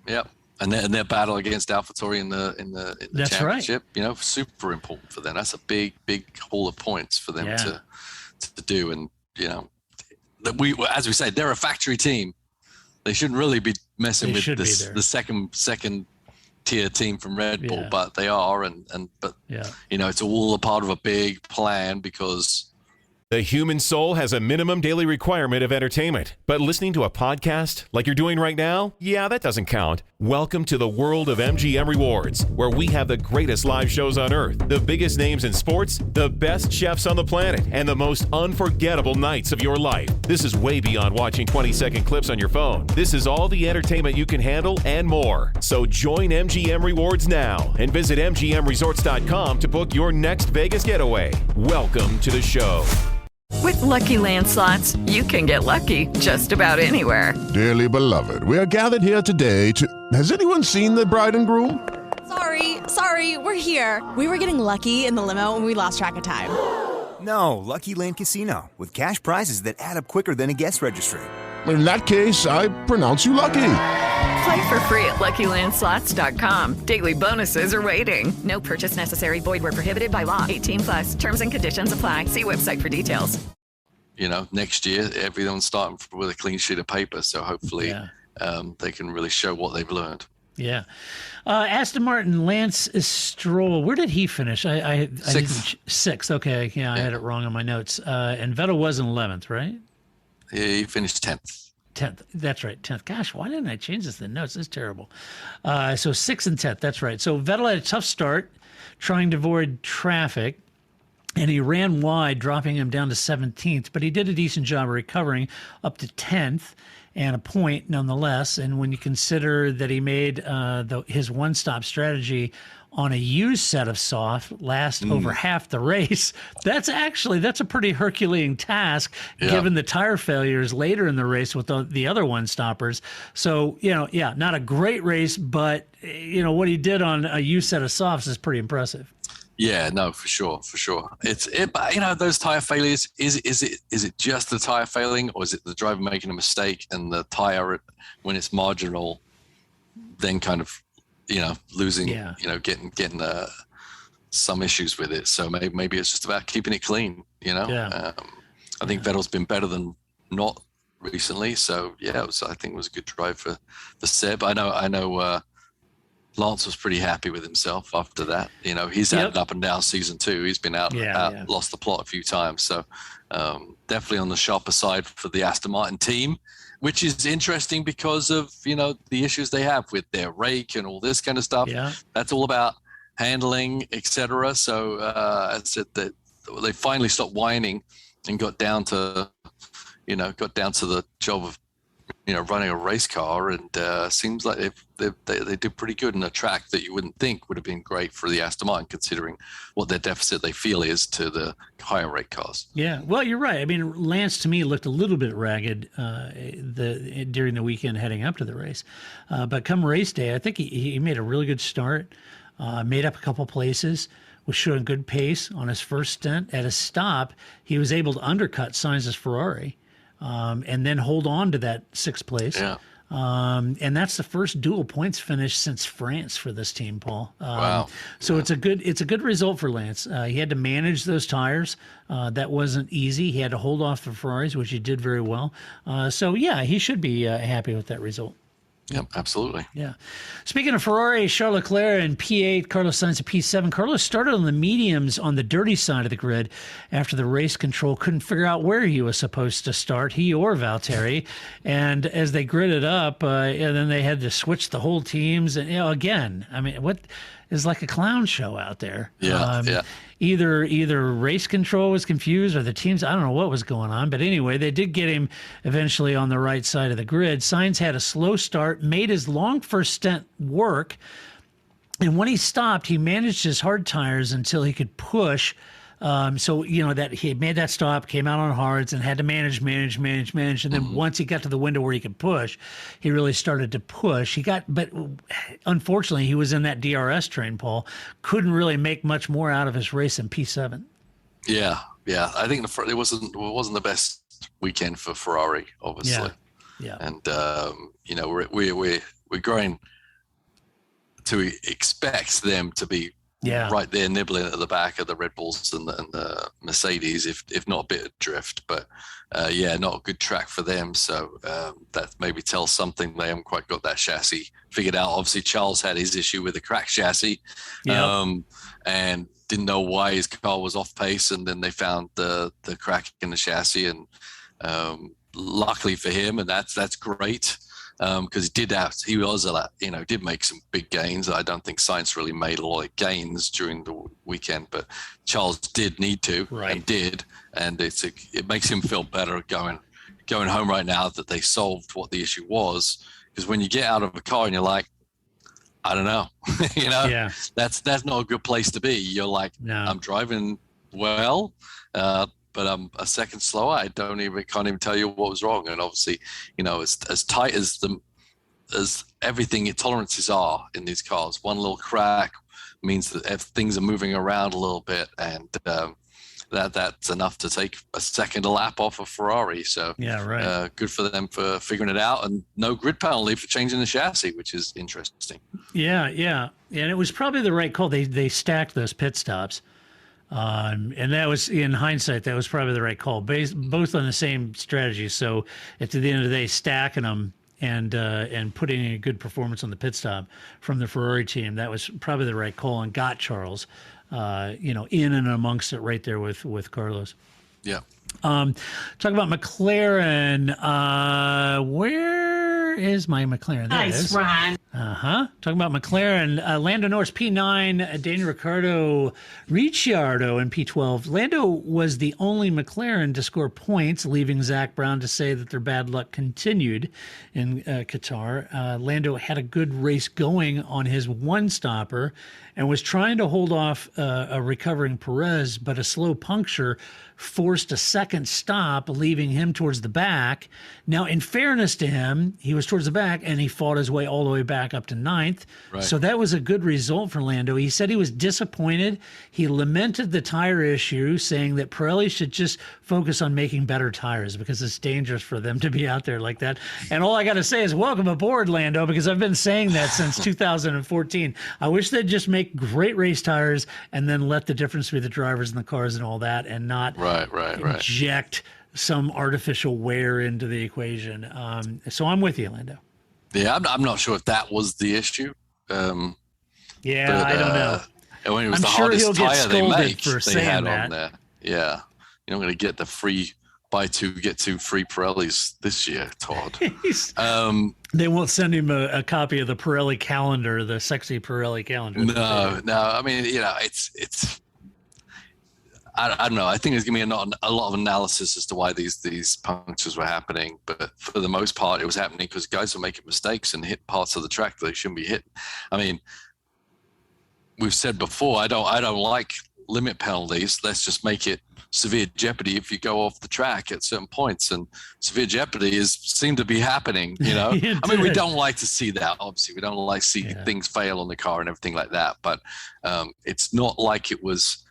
And their battle against AlphaTauri in the championship, super important for them. That's a big haul of points for them to do. And as we say, they're a factory team. They shouldn't really be messing with the second tier team from Red Bull, but they are, but it's all a part of a big plan because the human soul has a minimum daily requirement of entertainment, but listening to a podcast like you're doing right now, that doesn't count. Welcome to the world of MGM Rewards, where we have the greatest live shows on earth, the biggest names in sports, the best chefs on the planet, and the most unforgettable nights of your life. This is way beyond watching 20-second clips on your phone. This is all the entertainment you can handle and more. So join MGM Rewards now and visit MGMResorts.com to book your next Vegas getaway. Welcome to the show. With Lucky Land Slots, you can get lucky just about anywhere. Dearly beloved, we are gathered here today to... Has anyone seen the bride and groom? Sorry, we're here. We were getting lucky in the limo and we lost track of time. No, Lucky Land Casino, with cash prizes that add up quicker than a guest registry. In that case, I pronounce you lucky. Play for free at LuckyLandSlots.com. Daily bonuses are waiting. No purchase necessary. Void where prohibited by law. 18+. Terms and conditions apply. See website for details. Next year, everyone's starting with a clean sheet of paper. So hopefully they can really show what they've learned. Yeah. Aston Martin, Lance Stroll. Where did he finish? I sixth. Okay. Yeah, I had it wrong on my notes. And Vettel was in 11th, right? Yeah, he finished 10th. 10th. That's right. 10th. Gosh, why didn't I change this in the notes? This is terrible. So 6th and 10th. That's right. So Vettel had a tough start trying to avoid traffic, and he ran wide, dropping him down to 17th, but he did a decent job of recovering up to 10th. and a point nonetheless. And when you consider that he made his one-stop strategy on a used set of soft last over half the race, that's a pretty Herculean task given the tire failures later in the race with the other one-stoppers. So, not a great race, but, what he did on a used set of softs is pretty impressive. Yeah, no, for sure. But those tire failures, is it just the tire failing, or is it the driver making a mistake and the tire, when it's marginal, then kind of, losing, getting some issues with it. So maybe it's just about keeping it clean, I think Vettel's been better than not recently. So I think it was a good drive for Seb. I know Lance was pretty happy with himself after that. He's had an up and down season too. He's been out, lost the plot a few times. So definitely on the sharper side for the Aston Martin team, which is interesting because of, the issues they have with their rake and all this kind of stuff. Yeah. That's all about handling, etc. So I said that they finally stopped whining and got down to the job of, running a race car, and seems like they did pretty good in a track that you wouldn't think would have been great for the Aston Martin, considering what their deficit they feel is to the higher rate cars. Yeah, well, you're right. I mean, Lance to me looked a little bit ragged during the weekend heading up to the race, but come race day, I think he made a really good start, made up a couple places, was showing good pace on his first stint. At a stop, he was able to undercut Sainz's Ferrari. And then hold on to that sixth place. Yeah. And that's the first dual points finish since France for this team, Paul. Wow. So it's a good result for Lance. He had to manage those tires. That wasn't easy. He had to hold off the Ferraris, which he did very well. He should be happy with that result. Yep, absolutely. Yeah. Speaking of Ferrari, Charles Leclerc in P8, Carlos Sainz at P7. Carlos started on the mediums on the dirty side of the grid after the race control couldn't figure out where he was supposed to start, he or Valtteri. And as they gridded up, and then they had to switch the whole teams. And, again, I mean, what is like a clown show out there? Yeah, Either race control was confused or the teams, I don't know what was going on. But anyway, they did get him eventually on the right side of the grid. Sainz had a slow start, made his long first stint work. And when he stopped, he managed his hard tires until he could push. That he had made that stop, came out on hards, and had to manage. And then once he got to the window where he could push, he really started to push. But unfortunately, he was in that DRS train, Paul. Couldn't really make much more out of his race in P7. Yeah. I think it wasn't the best weekend for Ferrari, obviously. Yeah. And we're growing to expect them to be right there nibbling at the back of the Red Bulls and the Mercedes, if not a bit of drift. But not a good track for them. So that maybe tells something. They haven't quite got that chassis figured out. Obviously, Charles had his issue with the cracked chassis, and didn't know why his car was off pace. And then they found the crack in the chassis, and luckily for him, and that's great. Because he did make some big gains. I don't think Sainz really made a lot of gains during the weekend, but Charles did need to, and did, and it makes him feel better going home right now that they solved what the issue was. Because when you get out of a car and you're like, I don't know, that's not a good place to be. You're like, I'm driving well, but I'm a second slower. I can't even tell you what was wrong. And obviously, as tight as everything tolerances are in these cars, one little crack means that if things are moving around a little bit, and that's enough to take a second a lap off of Ferrari. So good for them for figuring it out, and no grid penalty for changing the chassis, which is interesting. Yeah. And it was probably the right call. They stacked those pit stops. And that was, in hindsight, that was probably the right call, both on the same strategy. So at the end of the day, stacking them and putting in a good performance on the pit stop from the Ferrari team, that was probably the right call, and got Charles, in and amongst it right there with Carlos. Yeah. Talk about McLaren. Where is my McLaren? There it is. Ron. Talking about McLaren, Lando Norris P9, Daniel Ricciardo Ricciardo in P12. Lando was the only McLaren to score points, leaving Zach Brown to say that their bad luck continued in Qatar. Lando had a good race going on his one-stopper and was trying to hold off a recovering Perez, but a slow puncture forced a second stop, leaving him towards the back. Now, in fairness to him, he was towards the back, and he fought his way all the way back up to ninth. Right. So that was a good result for Lando. He said he was disappointed. He lamented the tire issue, saying that Pirelli should just focus on making better tires because it's dangerous for them to be out there like that. And all I got to say is welcome aboard, Lando, because I've been saying that since 2014. I wish they'd just make great race tires and then let the difference between the drivers and the cars and all that, and not inject some artificial wear into the equation. So I'm with you, Lando. Yeah, I'm not sure if that was the issue. I don't know. When it was I'm the sure hardest he'll get tire they scolded make, for they saying had that. on there. Yeah, you're not going to get the free buy two get two free Pirellis this year, Todd. They won't send him a copy of the Pirelli calendar, the sexy Pirelli calendar. No. I mean, it's. I don't know. I think there's going to be a lot of analysis as to why these punctures were happening. But for the most part, it was happening because guys were making mistakes and hit parts of the track that they shouldn't be hitting. I mean, we've said before, I don't like limit penalties. Let's just make it severe jeopardy if you go off the track at certain points. And severe jeopardy seemed to be happening, I mean, we don't like to see that. Obviously, we don't like to see things fail on the car and everything like that. But it's not like it was.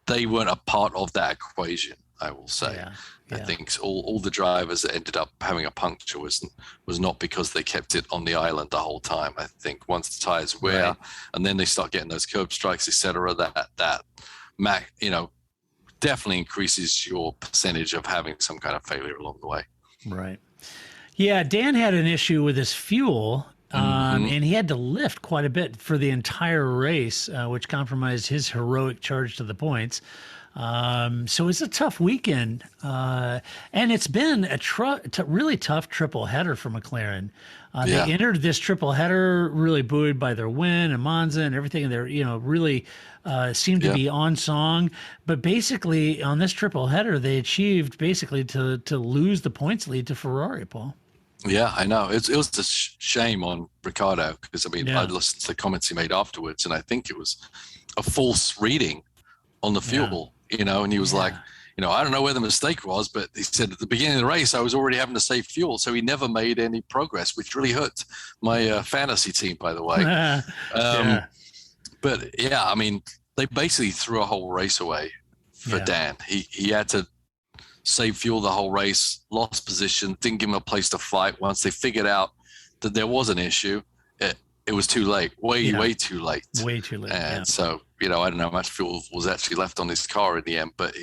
They weren't a part of that equation, I will say. Yeah. I think all the drivers that ended up having a puncture was not because they kept it on the island the whole time. I think once the tires wear and then they start getting those curb strikes, etc., that definitely increases your percentage of having some kind of failure along the way. Right. Yeah, Dan had an issue with his fuel. And he had to lift quite a bit for the entire race, which compromised his heroic charge to the points. So it's a tough weekend. And it's been a really tough triple header for McLaren. They entered this triple header really buoyed by their win and Monza and everything. They're, really seemed to be on song. But basically, on this triple header, they achieved basically to lose the points lead to Ferrari, Paul. Yeah, I know. It was a shame on Ricciardo because, I mean, I listened to the comments he made afterwards, and I think it was a false reading on the fuel, and he was like, I don't know where the mistake was, but he said at the beginning of the race, I was already having to save fuel. So he never made any progress, which really hurt my fantasy team, by the way. But, I mean, they basically threw a whole race away for Dan. He had to save fuel the whole race, lost position, didn't give him a place to fight. Once they figured out that there was an issue, it was too late, way too late. Way too late. And so, I don't know how much fuel was actually left on his car in the end, but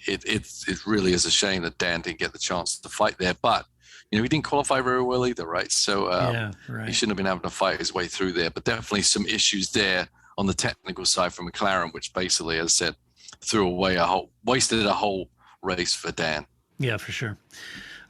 it really is a shame that Dan didn't get the chance to fight there. But, he didn't qualify very well either, right? So he shouldn't have been able to fight his way through there. But definitely some issues there on the technical side for McLaren, which basically, as I said, wasted a whole race for Dan. Yeah, for sure.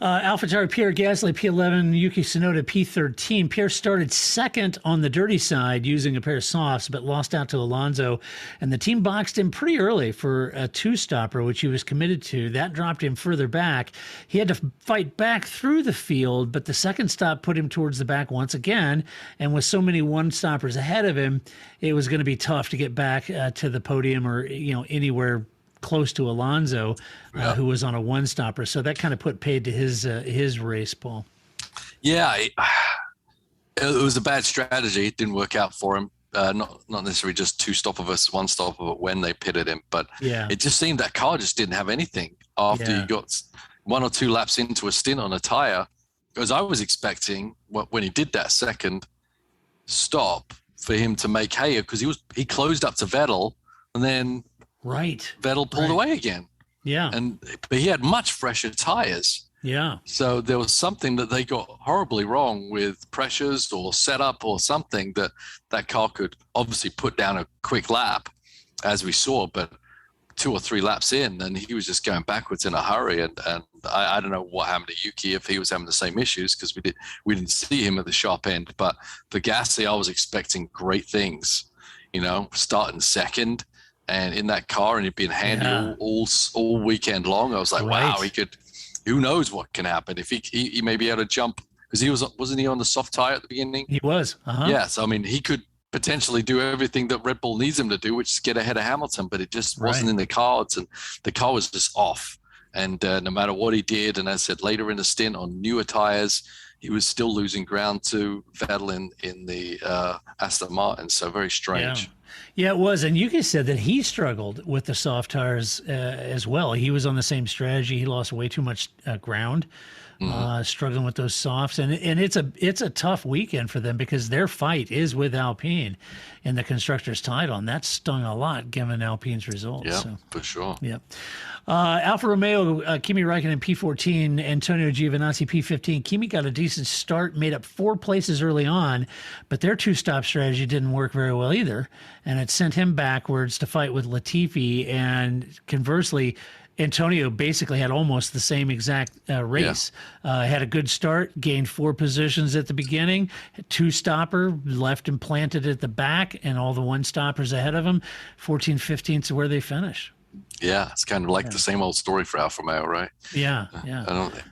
AlphaTauri, Pierre Gasly, P11, Yuki Tsunoda, P13. Pierre started second on the dirty side using a pair of softs, but lost out to Alonso. And the team boxed him pretty early for a two-stopper, which he was committed to. That dropped him further back. He had to fight back through the field, but the second stop put him towards the back once again. And with so many one-stoppers ahead of him, it was going to be tough to get back to the podium or, anywhere close to Alonso, who was on a one-stopper. So that kind of put paid to his race, Paul. Yeah, it was a bad strategy. It didn't work out for him. Not necessarily just two-stopper versus one-stopper, but when they pitted him. But it just seemed that car just didn't have anything after you got one or two laps into a stint on a tire. Because I was expecting when he did that second stop for him to make hay, because he closed up to Vettel and then Vettel pulled away again. Yeah. But he had much fresher tires. Yeah. So there was something that they got horribly wrong with pressures or setup or something that car could obviously put down a quick lap, as we saw. But 2 or 3 laps in, and he was just going backwards in a hurry. And I don't know what happened to Yuki, if he was having the same issues, because we didn't see him at the sharp end. But for Gasly, I was expecting great things, starting second and in that car, and he'd been handy all weekend long. I was like, wow, he could. Who knows what can happen if he may be able to jump, because wasn't he on the soft tire at the beginning? He was. Yeah, so I mean, he could potentially do everything that Red Bull needs him to do, which is get ahead of Hamilton, but it just wasn't in the cards, and the car was just off. And no matter what he did, and as I said, later in the stint on newer tires, he was still losing ground to Vettel in the Aston Martin. So very strange. Yeah, it was. And Yuki said that he struggled with the soft tires as well. He was on the same strategy. He lost way too much ground, struggling with those softs. And it's a tough weekend for them, because their fight is with Alpine in the Constructors' title. And that stung a lot given Alpine's results. Yeah, for sure. Yeah. Alfa Romeo, Kimi Räikkönen P14, Antonio Giovinazzi P15. Kimi got a decent start, made up 4 places early on, but their 2-stop strategy didn't work very well either, and it sent him backwards to fight with Latifi. And conversely, Antonio basically had almost the same exact race. Had a good start, gained 4 positions at the beginning, 2-stopper, left and planted at the back, and all the 1-stoppers ahead of him. 14, 15 is where they finish. Yeah, it's kind of like the same old story for Alfa Romeo, right? Yeah.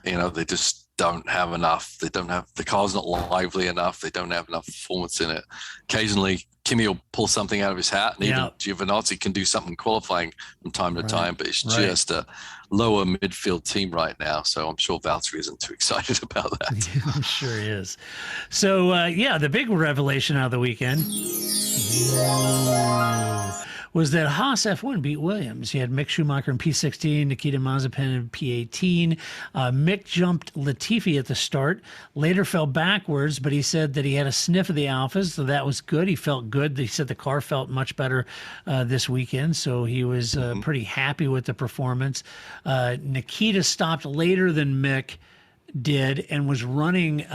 They just don't have enough. They don't have, the car's not lively enough. They don't have enough performance in it. Occasionally, Kimi will pull something out of his hat, and even Giovinazzi can do something qualifying from time to time, but it's just a lower midfield team right now. So I'm sure Valtteri isn't too excited about that. I'm sure he is. So, the big revelation out of the weekend was that Haas F1 beat Williams. You had Mick Schumacher in P16, Nikita Mazepin in P18. Mick jumped Latifi at the start, later fell backwards, but he said that he had a sniff of the Alphas, so that was good. He felt good. He said the car felt much better this weekend, so he was pretty happy with the performance. Nikita stopped later than Mick did and was running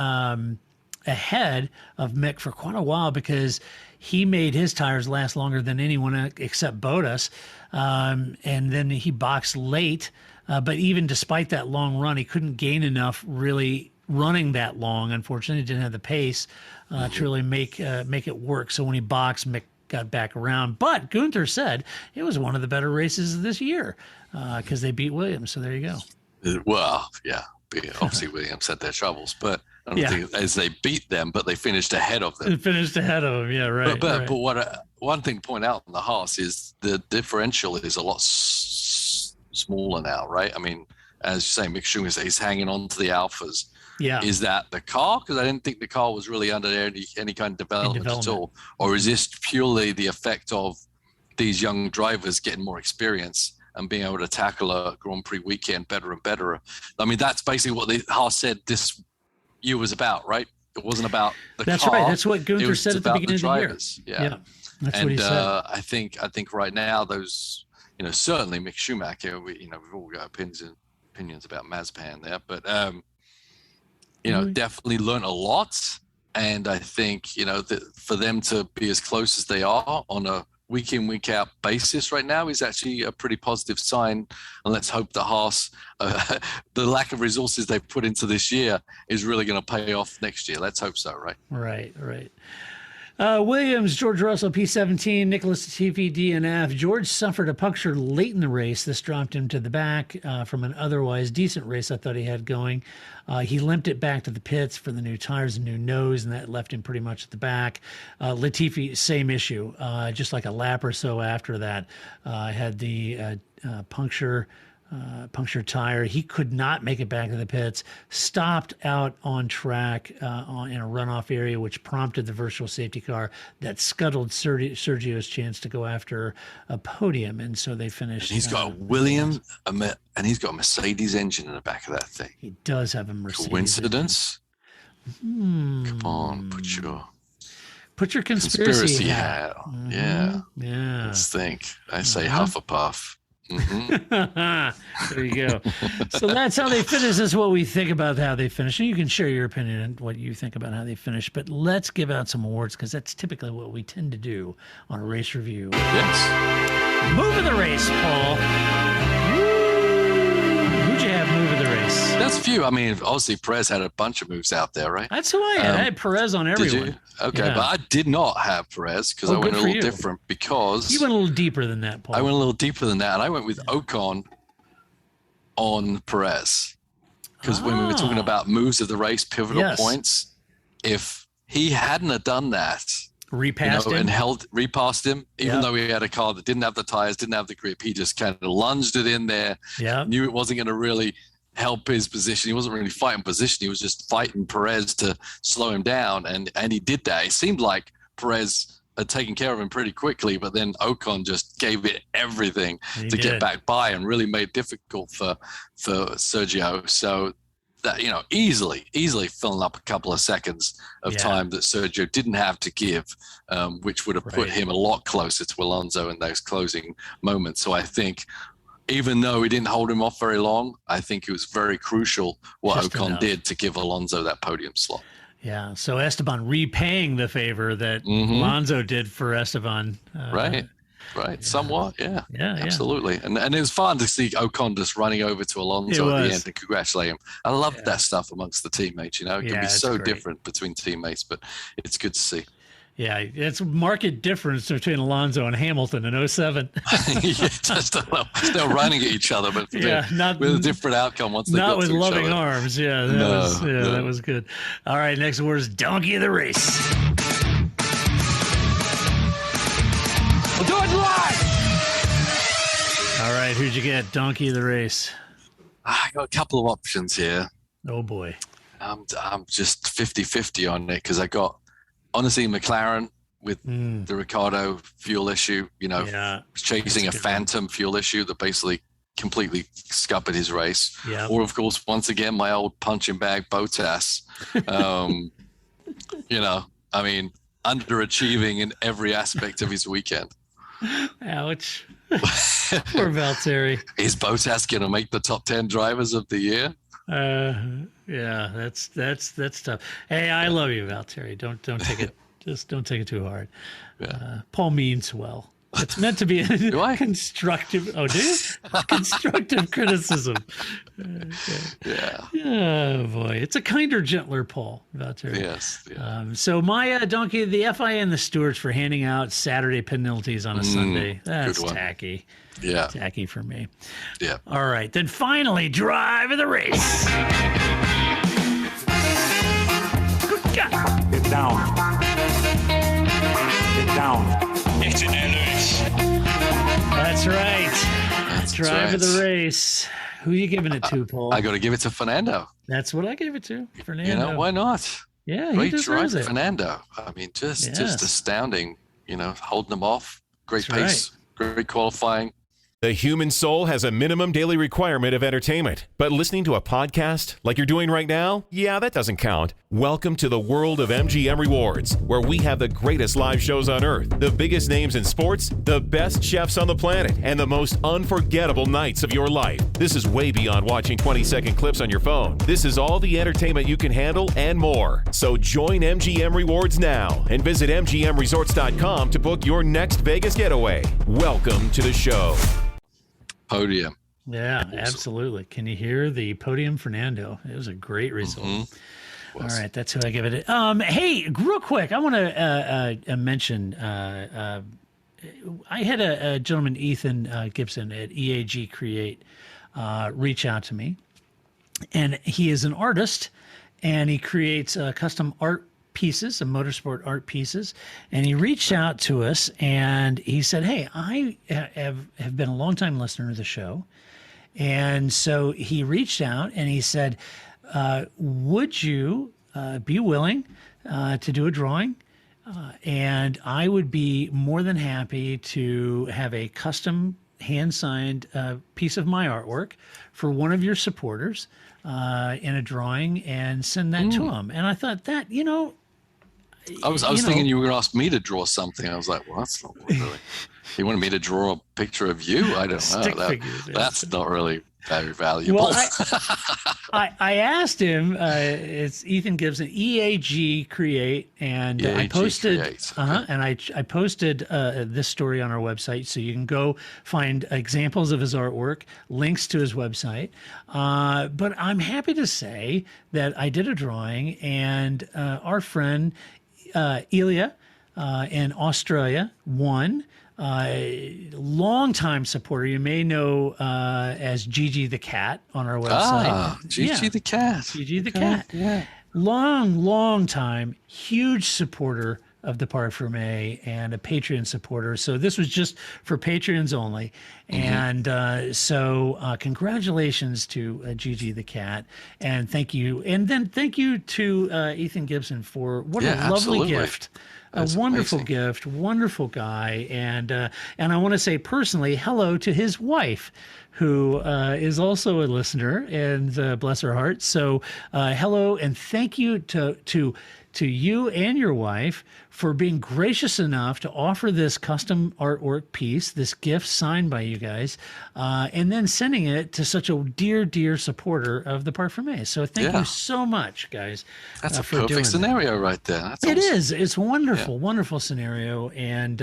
ahead of Mick for quite a while, because he made his tires last longer than anyone except Bottas. And then he boxed late. But even despite that long run, he couldn't gain enough really running that long. Unfortunately, he didn't have the pace to really make it work. So when he boxed, Mick got back around. But Gunther said it was one of the better races of this year because they beat Williams. So there you go. Well, yeah. Obviously, Williams had their troubles, but I don't think as they beat them, but they finished ahead of them. Yeah, right. But one thing to point out in the Haas is the differential is a lot smaller now, right? I mean, as you say, Mick Schumacher is hanging on to the Alphas. Yeah. Is that the car? Because I didn't think the car was really under any kind of development at all. Or is this purely the effect of these young drivers getting more experience and being able to tackle a Grand Prix weekend better and better? I mean, that's basically what the Haas said this year was about, right? It wasn't about the car. That's right. That's what Gunther said at the beginning of the year. Yeah. That's what he said. I think right now those, certainly Mick Schumacher, we've all got opinions about Mazepin there, but definitely learned a lot. And I think, that for them to be as close as they are on a week in, week out basis right now is actually a pretty positive sign. And let's hope that Haas, the lack of resources they've put into this year is really going to pay off next year. Let's hope so, right? Right. Williams, George Russell, P17, Nicholas Latifi, DNF. George suffered a puncture late in the race. This dropped him to the back from an otherwise decent race I thought he had going. He limped it back to the pits for the new tires and new nose, and that left him pretty much at the back. Latifi, same issue. Just like a lap or so after that, had the puncture tire. He could not make it back to the pits, stopped out on track in a runoff area, which prompted the virtual safety car that scuttled Sergio's chance to go after a podium. And so they finished. And he's got a Williams, and he's got a Mercedes engine in the back of that thing. He does have a Mercedes. Coincidence? Come on, put your conspiracy hat on. Yeah. Let's think. I say Hufflepuff. There you go. So that's how they finish. That's what we think about how they finish. And you can share your opinion on what you think about how they finish. But let's give out some awards because that's typically what we tend to do on a race review. Yes. Move of the race, Paul. Who'd you have move of the race? That's few. I mean, obviously Perez had a bunch of moves out there, right? That's who I had. I had Perez on everyone. Did you? Okay, Yeah. but I did not have Perez because I went a little different because You went a little deeper than that, Paul. I went a little deeper than that, and I went with Ocon on Perez because when we were talking about moves of the race, pivotal points, if he hadn't have done that, repassed him and repassed him, even though he had a car that didn't have the tires, didn't have the grip, he just kind of lunged it in there. Yeah, knew it wasn't going to really help his position. He wasn't really fighting position. He was just fighting Perez to slow him down, and he did that. It seemed like Perez had taken care of him pretty quickly, but then Ocon just gave it everything to get back by and really made it difficult for Sergio. So that, easily filling up a couple of seconds of time that Sergio didn't have to give, which would have put him a lot closer to Alonso in those closing moments. So I think, even though he didn't hold him off very long, I think it was very crucial what Ocon did to give Alonso that podium slot. Yeah, so Esteban repaying the favor that Alonso did for Esteban. Right. Somewhat, yeah, absolutely. And it was fun to see Ocon just running over to Alonso at the end and congratulate him. I love that stuff amongst the teammates. It can be so different between teammates, but it's good to see. Yeah, it's a marked difference between Alonso and Hamilton in 07. Still running at each other, but with a different outcome once they got not with to each loving other. arms. Yeah, that was good. All right, next word is donkey of the race. We'll do it live. All right, who'd you get? Donkey of the race. I got a couple of options here. Oh boy. I'm just 50-50 on it because I got, honestly, McLaren with the Ricciardo fuel issue, chasing a phantom fuel issue that basically completely scuppered his race. Yeah. Or, of course, once again, my old punching bag Bottas. Underachieving in every aspect of his weekend. Ouch. Poor Valtteri. Is Bottas going to make the top 10 drivers of the year? Yeah, that's tough. Hey, I love you, Valtteri. Don't take it. Just don't take it too hard. Paul means well. It's meant to be a constructive. Oh, do you? Constructive criticism. Yeah. Oh boy, it's a kinder, gentler Paul Valtteri. Yes. Yeah. So my donkey, the FIA and the stewards for handing out Saturday penalties on a Sunday. That's tacky. Yeah. Tacky for me. Yeah. All right, then finally, drive of the race. Good God. Get down. Get down. That's right. Drive of the race. Who are you giving it to, Paul? I got to give it to Fernando. That's what I gave it to. Fernando. Why not? Yeah, great he drive, it. Fernando. I mean, just astounding. Holding them off. Great pace. Great qualifying. The human soul has a minimum daily requirement of entertainment, but listening to a podcast like you're doing right now, that doesn't count. Welcome to the world of MGM Rewards, where we have the greatest live shows on earth, the biggest names in sports, the best chefs on the planet, and the most unforgettable nights of your life. This is way beyond watching 20-second clips on your phone. This is all the entertainment you can handle and more. So join MGM Rewards now and visit MGMResorts.com to book your next Vegas getaway. Welcome to the show. Podium. Yeah, absolutely. Can you hear the podium, Fernando? It was a great result. All right, that's who I give it. Hey, real quick, I want to mention. I had a gentleman, Ethan Gibson at EAG Create, reach out to me, and he is an artist, and he creates custom art pieces, some motorsport art pieces, and he reached out to us and he said, hey, I have been a longtime listener of the show, and so he reached out and he said, would you be willing to do a drawing, and I would be more than happy to have a custom hand-signed piece of my artwork for one of your supporters in a drawing and send that to him. And I thought that, I was thinking you were going to ask me to draw something. I was like, well, that's not really. He wanted me to draw a picture of you. I don't know. That's not really very valuable. Well, I asked him. It's Ethan Gibson, EAG Create, and I posted. And I posted this story on our website, so you can go find examples of his artwork, links to his website. But I'm happy to say that I did a drawing, and our friend Elia in Australia won. Long-time supporter. You may know as Gigi the Cat on our website. Gigi the Cat. Gigi the Cat. Yeah. Long time, huge supporter of the Parc Fermé and a Patreon supporter. So this was just for Patreons only. And so congratulations to Gigi the Cat. And thank you. And then thank you to Ethan Gibson for what a lovely gift. That's a wonderful gift, wonderful guy. And I want to say personally, hello to his wife, who is also a listener, and bless her heart. So hello, and thank you to you and your wife for being gracious enough to offer this custom artwork piece, this gift signed by you guys, and then sending it to such a dear supporter of the Parc Fermé. So thank you so much, guys. That's a perfect scenario right there. That's awesome. It is. It's wonderful, wonderful scenario. And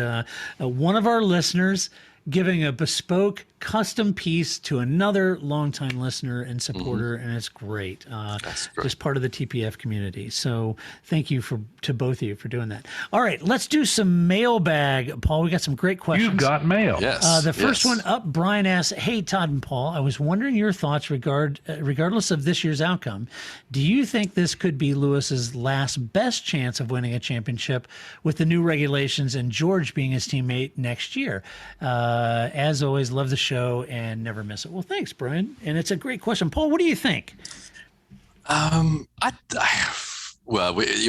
one of our listeners giving a bespoke custom piece to another longtime listener and supporter, and it's great. That's great. Just part of the TPF community. So thank you to both of you for doing that. All right, let's do some mailbag. Paul, we got some great questions. You've got mail. Yes. The first one up, Brian asks, hey, Todd and Paul, I was wondering your thoughts regardless of this year's outcome. Do you think this could be Lewis's last best chance of winning a championship with the new regulations and George being his teammate next year? As always, love the show and never miss it. Well, thanks, Brian. And it's a great question. Paul, what do you think? You're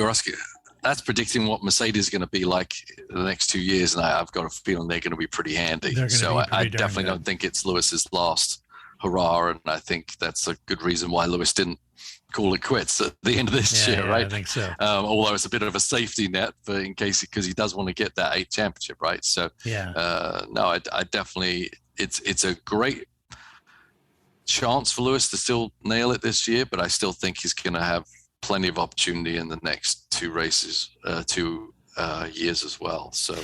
asking, that's predicting what Mercedes is going to be like in the next 2 years, and I've got a feeling they're going to be pretty handy. So I definitely don't think it's Lewis's last hurrah, and I think that's a good reason why Lewis didn't call it quits at the end of this year, right? I think so. Although it's a bit of a safety net because he does want to get that 8th championship, right? So I definitely it's a great chance for Lewis to still nail it this year, but I still think he's going to have plenty of opportunity in the next 2 races, 2 years as well. So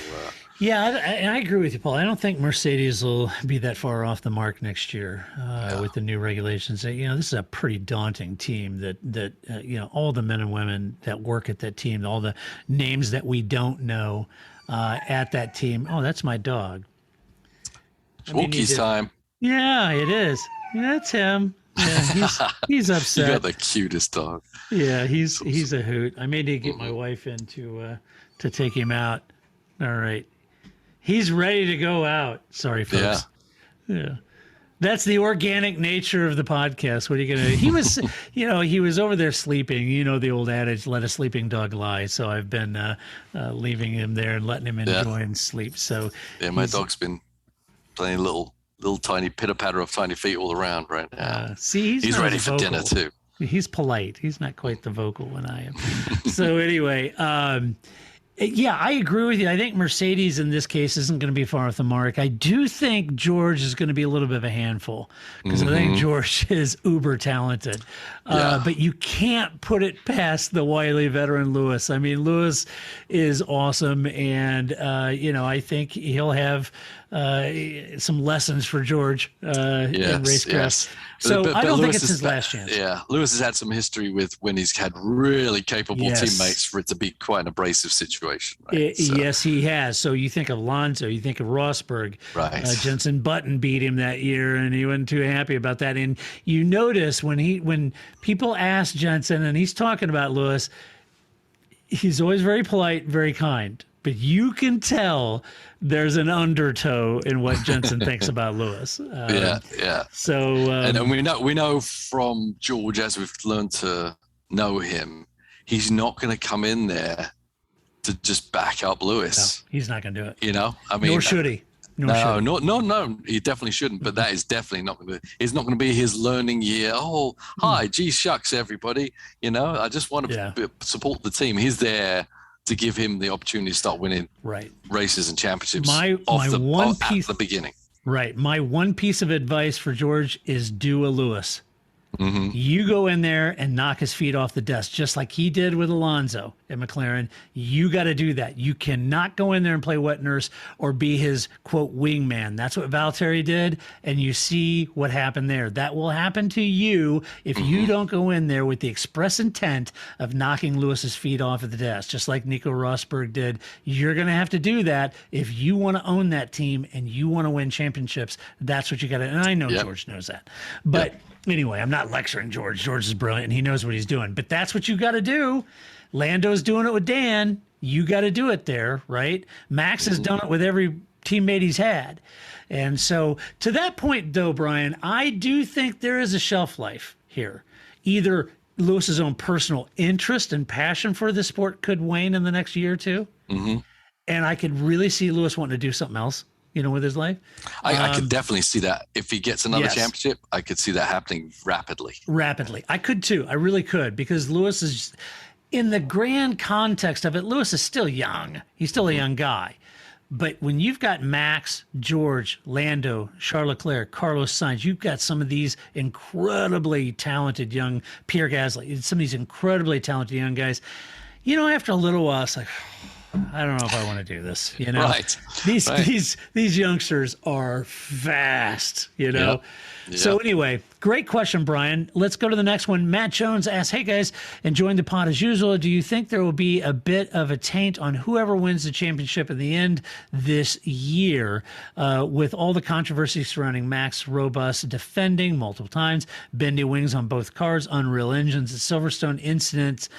I agree with you, Paul. I don't think Mercedes will be that far off the mark next year with the new regulations. This is a pretty daunting team that all the men and women that work at that team, all the names that we don't know at that team. Oh, that's my dog. Smokey's time. Yeah, it is. Yeah, that's him. Yeah, he's upset. You got the cutest dog. Yeah, he's a hoot. I may need to get my wife in to take him out. All right. He's ready to go out. Sorry, folks. Yeah. That's the organic nature of the podcast. What are you going to do? He was, he was over there sleeping. The old adage, let a sleeping dog lie. So I've been leaving him there and letting him enjoy and sleep. So my dog's been playing little tiny pitter-patter of tiny feet all around right now. He's ready for dinner too. He's polite. He's not quite the vocal one I am. So anyway, I agree with you. I think Mercedes in this case isn't going to be far off the mark. I do think George is going to be a little bit of a handful because I think George is uber talented. But you can't put it past the wily veteran Lewis. I mean, Lewis is awesome, and I think he'll have some lessons for George in racecraft. Yes. So I don't think it's his last chance. Yeah, Lewis has had some history with when he's had really capable teammates for it to be quite an abrasive situation. Right? Yes, he has. So you think of Lonzo, you think of Rosberg. Right. Jenson Button beat him that year, and he wasn't too happy about that. And you notice when people ask Jenson, and he's talking about Lewis, he's always very polite, very kind. But you can tell there's an undertow in what Jenson thinks about Lewis. So, and we know from George, as we've learned to know him, he's not going to come in there to just back up Lewis. No, he's not going to do it. I mean, nor should he. No, he definitely shouldn't. But that is definitely not going to. It's not going to be his learning year. Oh, hi, gee shucks, everybody. I just want to support the team. He's there to give him the opportunity to start winning races and championships at the beginning. Right. My one piece of advice for George is do a Lewis. Mm-hmm. You go in there and knock his feet off the desk, just like he did with Alonso at McLaren. You got to do that. You cannot go in there and play wet nurse or be his, quote, wingman. That's what Valtteri did, and you see what happened there. That will happen to you if you don't go in there with the express intent of knocking Lewis's feet off at the desk, just like Nico Rosberg did. You're going to have to do that if you want to own that team and you want to win championships. That's what you got to, and I know George knows that. But anyway, I'm not lecturing George. George is brilliant, and he knows what he's doing. But that's what you got to do. Lando's doing it with Dan. You got to do it there, right? Max has done it with every teammate he's had. And so to that point, though, Brian, I do think there is a shelf life here. Either Lewis's own personal interest and passion for the sport could wane in the next year or two. Mm-hmm. And I could really see Lewis wanting to do something else, with his life. I could definitely see that. If he gets another championship, I could see that happening rapidly. I could too. I really could, because Lewis is, in the grand context of it, Lewis is still young. He's still a young guy. But when you've got Max, George, Lando, Charles Leclerc, Carlos Sainz, you've got some of these incredibly talented young, Pierre Gasly, some of these incredibly talented young guys. After a little while, it's like, I don't know if I want to do this, Right. These youngsters are fast, Yep. So anyway, great question, Brian. Let's go to the next one. Matt Jones asks, hey guys, enjoying the pod as usual. Do you think there will be a bit of a taint on whoever wins the championship in the end this year, with all the controversy surrounding Max Robust defending multiple times, bendy wings on both cars, unreal engines, the Silverstone incident?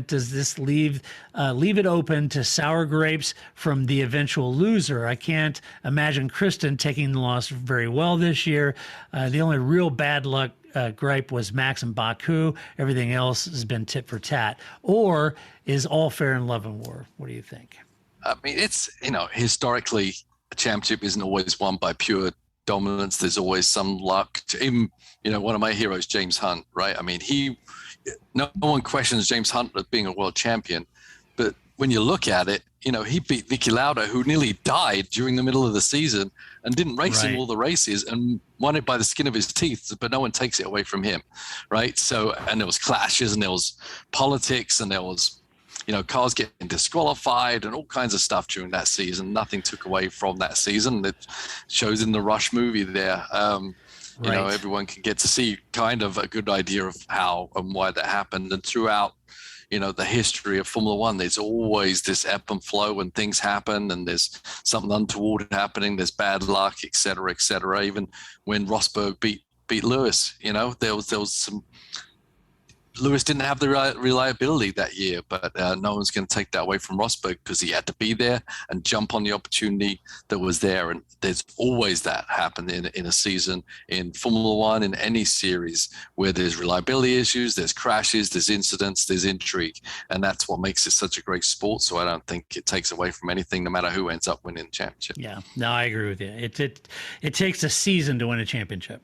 Does this leave it open to sour grapes from the eventual loser? I can't imagine Kristen taking the loss very well this year. The only real bad luck gripe was Max and Baku. Everything else has been tit for tat. Or is all fair in love and war? What do you think? I mean, it's, historically, a championship isn't always won by pure dominance. There's always some luck. Even, one of my heroes, James Hunt, right? I mean, no one questions James Hunt as being a world champion, but when you look at it, he beat Niki Lauda, who nearly died during the middle of the season and didn't race in all the races and won it by the skin of his teeth, but no one takes it away from him, right? So, and there was clashes and there was politics and there was, cars getting disqualified and all kinds of stuff during that season. Nothing took away from that season. It shows in the Rush movie there. Everyone can get to see kind of a good idea of how and why that happened. And throughout, the history of Formula One, there's always this ebb and flow when things happen and there's something untoward happening. There's bad luck, et cetera, et cetera. Even when Rosberg beat Lewis, there was some. Lewis didn't have the reliability that year, but no one's going to take that away from Rosberg because he had to be there and jump on the opportunity that was there. And there's always that happen in a season, in Formula One, in any series where there's reliability issues, there's crashes, there's incidents, there's intrigue. And that's what makes it such a great sport. So I don't think it takes away from anything, no matter who ends up winning the championship. Yeah, no, I agree with you. It takes a season to win a championship,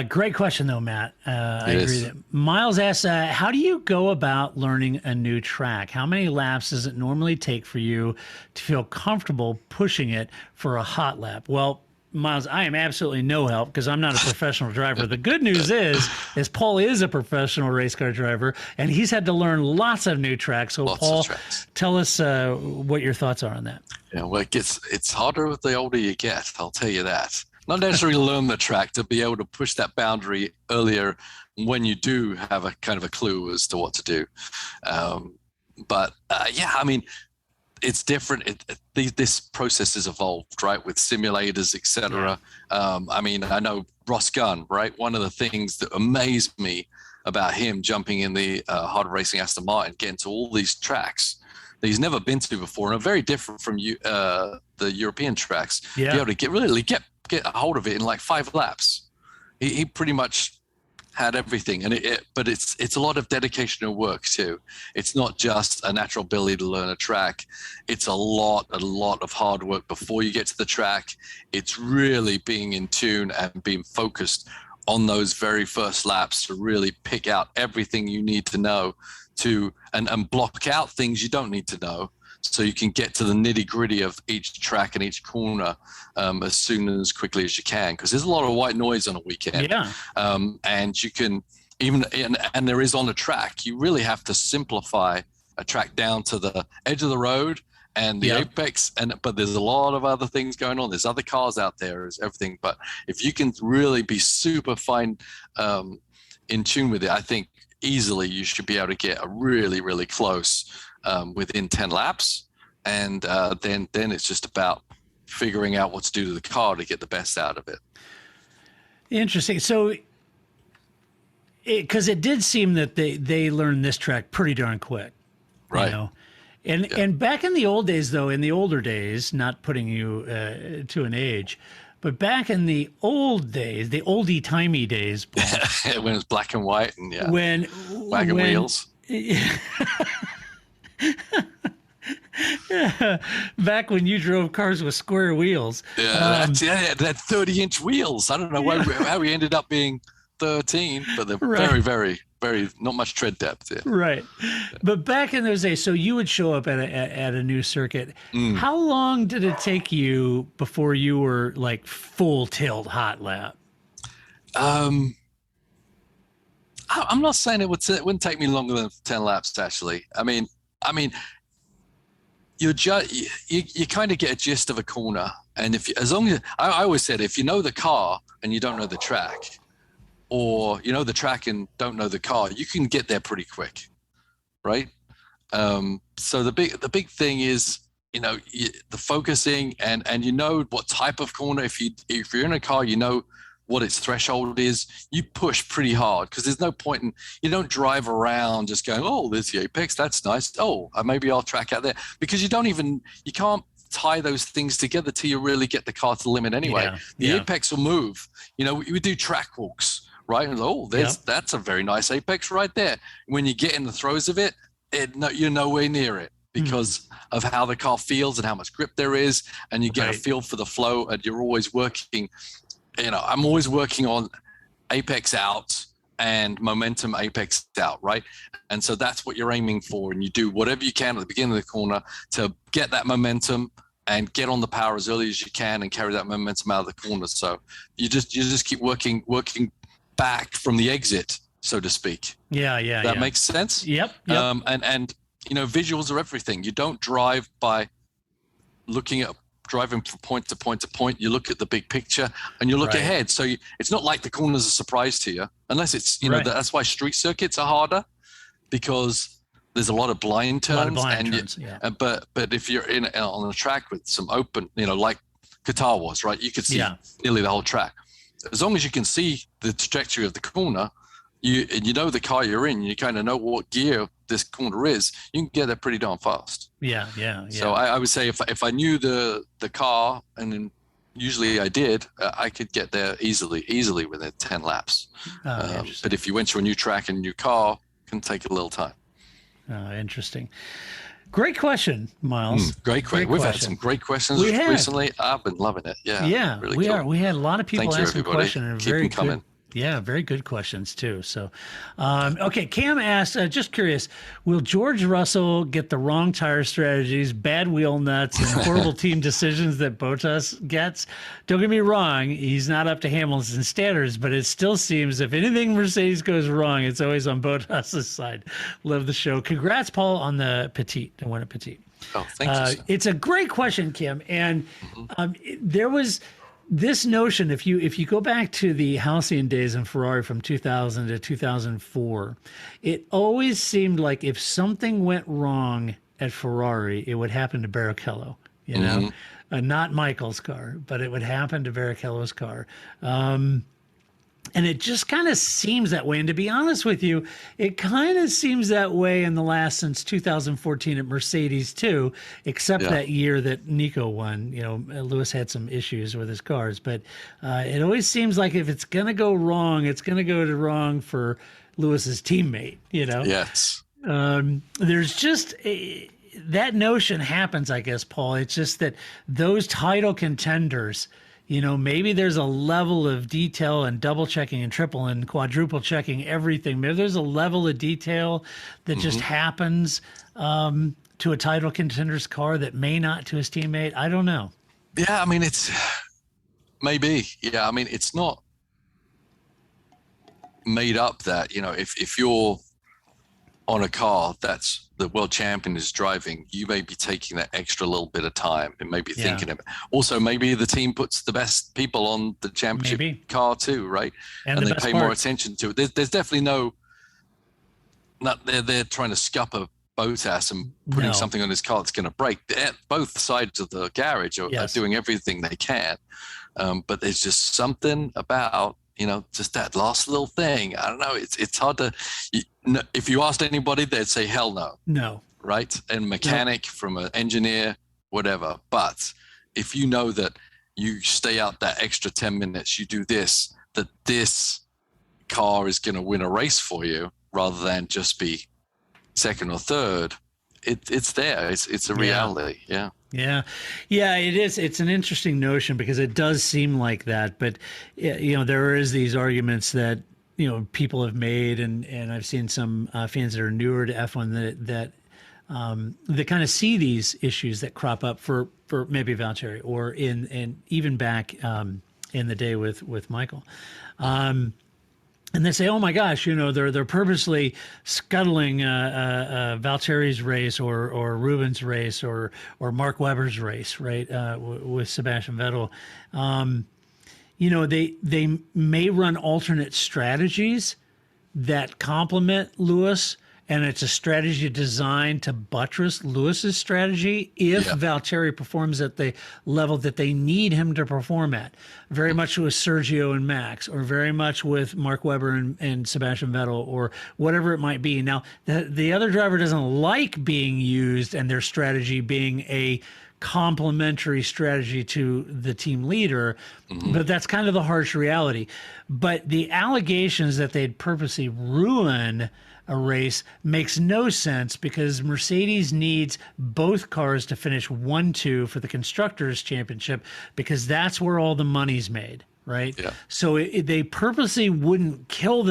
Great question, though, Matt. I agree with it. Miles asks, how do you go about learning a new track? How many laps does it normally take for you to feel comfortable pushing it for a hot lap? Well, Miles, I am absolutely no help because I'm not a professional driver. The good news is Paul is a professional race car driver, and he's had to learn lots of new tracks. So, Paul, tell us what your thoughts are on that. Yeah, well, it's harder the older you get, I'll tell you that. Not necessarily learn the track, to be able to push that boundary earlier when you do have a kind of a clue as to what to do. I mean, it's different. This process has evolved, right, with simulators, etc. I mean, I know Ross Gunn, right? One of the things that amazed me about him jumping in the hard racing Aston Martin, getting to all these tracks that he's never been to before, and are very different from the European tracks. Be able to get a hold of it in like 5 laps. He pretty much had everything, but it's a lot of dedication and work too. It's not just a natural ability to learn a track. It's a lot of hard work before you get to the track. It's really being in tune and being focused on those very first laps to really pick out everything you need to know to and block out things you don't need to know, so you can get to the nitty gritty of each track and each corner as soon and as quickly as you can, because there's a lot of white noise on a weekend. Yeah. And you can even, and there is on a track, you really have to simplify a track down to the edge of the road and the apex, but there's a lot of other things going on. There's other cars out there, there's everything. But if you can really be super fine in tune with it, I think easily you should be able to get a really, really close within 10 laps. And then it's just about figuring out what to do to the car to get the best out of it. Interesting. So, because it did seem that they learned this track pretty darn quick. Right. You know? And back in the old days, though, in the older days, not putting you to an age, but back in the old days, the oldie-timey days, Paul, when it was black and white and when wheels. Back when you drove cars with square wheels. Yeah, that 30-inch wheels. I don't know how we ended up being 13, but they're very, very, very not much tread depth. Yeah. Right. But back in those days, so you would show up at a new circuit. How long did it take you before you were like full tilt hot lap? I'm not saying it wouldn't take me longer than 10 laps. Actually, I mean, you kind of get a gist of a corner, and as long as I always said, if you know the car and you don't know the track, or you know the track and don't know the car, you can get there pretty quick, right? So the big thing is, the focusing and you know what type of corner. If you're in a car, you know what its threshold is. You push pretty hard, because there's no point in, you don't drive around just going, oh, there's the apex, that's nice. Oh, maybe I'll track out there, because you can't tie those things together till you really get the car to the limit anyway. The apex will move. We do track walks, right? And that's a very nice apex right there. When you get in the throes of it, you're nowhere near it, because of how the car feels and how much grip there is, and you get a feel for the flow, and you're always working. I'm always working on apex out and momentum apex out, right? And so that's what you're aiming for, and you do whatever you can at the beginning of the corner to get that momentum and get on the power as early as you can and carry that momentum out of the corner. So you just keep working back from the exit, so to speak. That makes sense. Yep. And visuals are everything. You don't drive by driving from point to point to point. You look at the big picture and you look ahead. So it's not like the corner's a surprise to you, unless it's that's why street circuits are harder, because there's a lot of blind turns. But if you're on a track with some open, like Qatar was, right, you could see nearly the whole track. As long as you can see the trajectory of the corner, you know the car you're in, you kind of know what gear this corner is, you can get there pretty darn fast. Yeah. So I would say if I knew the car, and then usually I did, I could get there easily within 10 laps. But if you went to a new track and a new car, it can take a little time. Interesting. Great question, Miles. Great question. We've had some great questions recently. I've been loving it. Yeah. Really cool. We had a lot of people asking questions. And Keep them coming. Good. Yeah, very good questions too. So, okay, Cam asked, just curious, will George Russell get the wrong tire strategies, bad wheel nuts, and horrible team decisions that Bottas gets? Don't get me wrong, he's not up to Hamilton's standards, but it still seems if anything Mercedes goes wrong, it's always on Bottas' side. Love the show. Congrats, Paul, on the Petite. I won a Petite. Oh, thank you. It's a great question, Kim, and there was this notion, if you go back to the halcyon days in Ferrari from 2000 to 2004, it always seemed like if something went wrong at Ferrari, it would happen to Barrichello, not Michael's car, but it would happen to Barrichello's car. And it just kind of seems that way. And to be honest with you, it kind of seems that way since 2014 at Mercedes too, except that year that Nico won. Lewis had some issues with his cars, but it always seems like if it's going to go wrong, it's going to go wrong for Lewis's teammate, Yes. There's just that notion happens, I guess, Paul. It's just that those title contenders, maybe there's a level of detail and double checking and triple and quadruple checking everything. Maybe there's a level of detail that just happens to a title contender's car that may not to his teammate. I don't know. Yeah, I mean, it's maybe. Yeah, I mean, it's not made up that, if you're on a car that's the world champion is driving, you may be taking that extra little bit of time and maybe thinking of it. Also, maybe the team puts the best people on the championship car too, right? And they pay more attention to it. There's definitely they're trying to scupper Bottas and putting something on his car that's going to break. Both sides of the garage are doing everything they can. But there's just something about, just that last little thing. I don't know. It's hard to, if you asked anybody, they'd say, hell no. No. Right? And mechanic from an engineer, whatever. But if you know that you stay out that extra 10 minutes, you do this, that this car is going to win a race for you rather than just be second or third, it's there. It's a reality. Yeah. Yeah, it is. It's an interesting notion because it does seem like that, but there is these arguments that people have made, and I've seen some fans that are newer to F1 that kind of see these issues that crop up for maybe Valtteri or in even back in the day with Michael. And they say, "Oh my gosh, they're purposely scuttling Valtteri's race or Rubens' race or Mark Webber's race, right? With Sebastian Vettel, they may run alternate strategies that complement Lewis, and it's a strategy designed to buttress Lewis's strategy if Valtteri performs at the level that they need him to perform at. Very much with Sergio and Max, or very much with Mark Webber and Sebastian Vettel, or whatever it might be. Now, the other driver doesn't like being used and their strategy being a complementary strategy to the team leader, but that's kind of the harsh reality. But the allegations that they'd purposely ruin a race makes no sense because Mercedes needs both cars to finish 1-2 for the Constructors' Championship because that's where all the money's made, right? Yeah. So they purposely wouldn't kill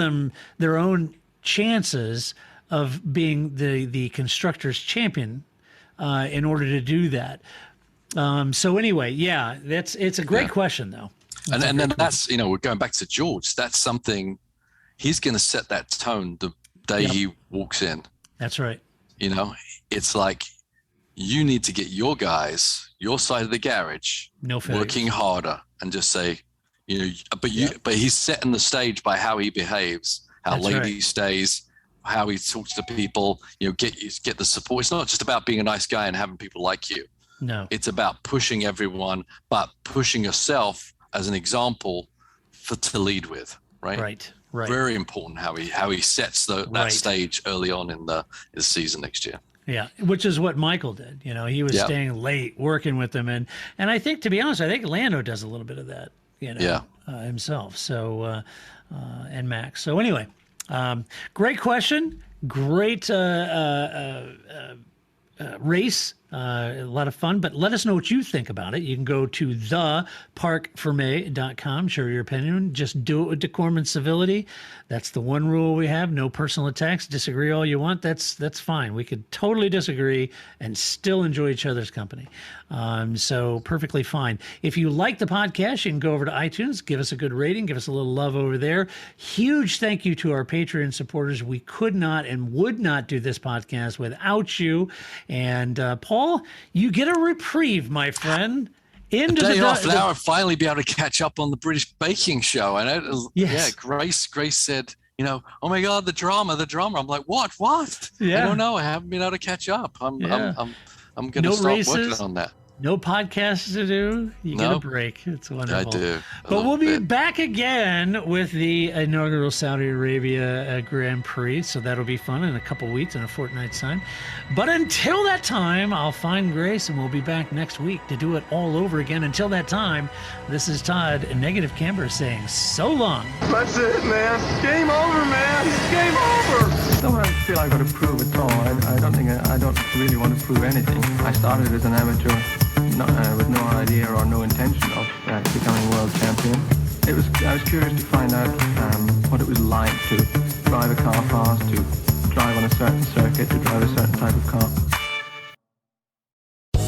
their own chances of being the Constructors' Champion in order to do that. So anyway, it's a great question though. And then that's, we're going back to George. That's something he's going to set that tone the day he walks in. That's right. It's like you need to get your guys, your side of the garage, working harder and just say, but he's setting the stage by how he behaves, how late he stays, how he talks to people, get the support. It's not just about being a nice guy and having people like you. No. It's about pushing everyone, but pushing yourself as an example to lead with, right? Right. Very important how he sets that stage early on in the season next year. Yeah, which is what Michael did. He was staying late, working with them, and I think, to be honest, I think Lando does a little bit of that. Himself. So and Max. So anyway, great question. Great race. A lot of fun, but let us know what you think about it. You can go to theparcfermé.com, share your opinion. Just do it with decorum and civility. That's the one rule we have. No personal attacks. Disagree all you want. That's fine. We could totally disagree and still enjoy each other's company. So perfectly fine. If you like the podcast, you can go over to iTunes, give us a good rating, give us a little love over there. Huge thank you to our Patreon supporters. We could not and would not do this podcast without you. And Paul, you get a reprieve, my friend. Into the day off now, I'll finally be able to catch up on the British baking show. I know. Yes. Yeah, Grace said, oh my God, the drama. I'm like, what? Yeah. I don't know. I haven't been able to catch up. I'm going to start working on that. No podcasts to do. You get a break. It's wonderful. I do. But we'll be back again with the inaugural Saudi Arabia Grand Prix. So that'll be fun in a couple weeks, in a fortnight's time. But until that time, I'll find Grace and we'll be back next week to do it all over again. Until that time, this is Todd and Negative Camber saying so long. That's it, man. Game over, man. Game over. I don't feel I've got to prove at all. I don't really want to prove anything. I started as an amateur with no idea or no intention of becoming I was curious to find out what it was like to drive a car fast, to drive on a certain circuit, to drive a certain type of car.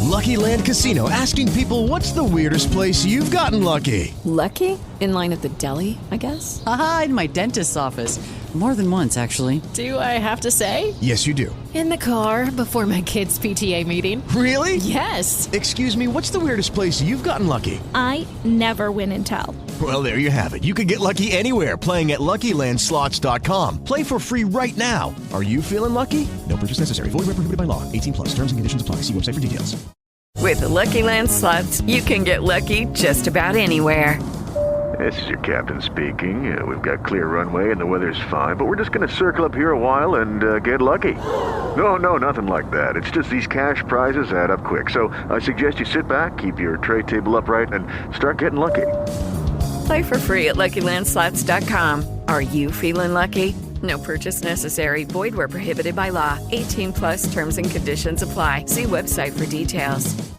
Lucky Land Casino, asking people, what's the weirdest place you've gotten lucky? Lucky? In line at the deli, I guess? Aha, in my dentist's office. More than once, actually. Do I have to say? Yes, you do. In the car before my kids' PTA meeting. Really? Yes. Excuse me, what's the weirdest place you've gotten lucky? I never win and tell. Well, there you have it. You can get lucky anywhere, playing at LuckyLandSlots.com. Play for free right now. Are you feeling lucky? No purchase necessary. Void where prohibited by law. 18+. Terms and conditions apply. See website for details. With the Lucky Land Slots, you can get lucky just about anywhere. This is your captain speaking. We've got clear runway and the weather's fine, but we're just going to circle up here a while and get lucky. No, nothing like that. It's just these cash prizes add up quick. So I suggest you sit back, keep your tray table upright, and start getting lucky. Play for free at LuckyLandSlots.com. Are you feeling lucky? No purchase necessary. Void where prohibited by law. 18+ terms and conditions apply. See website for details.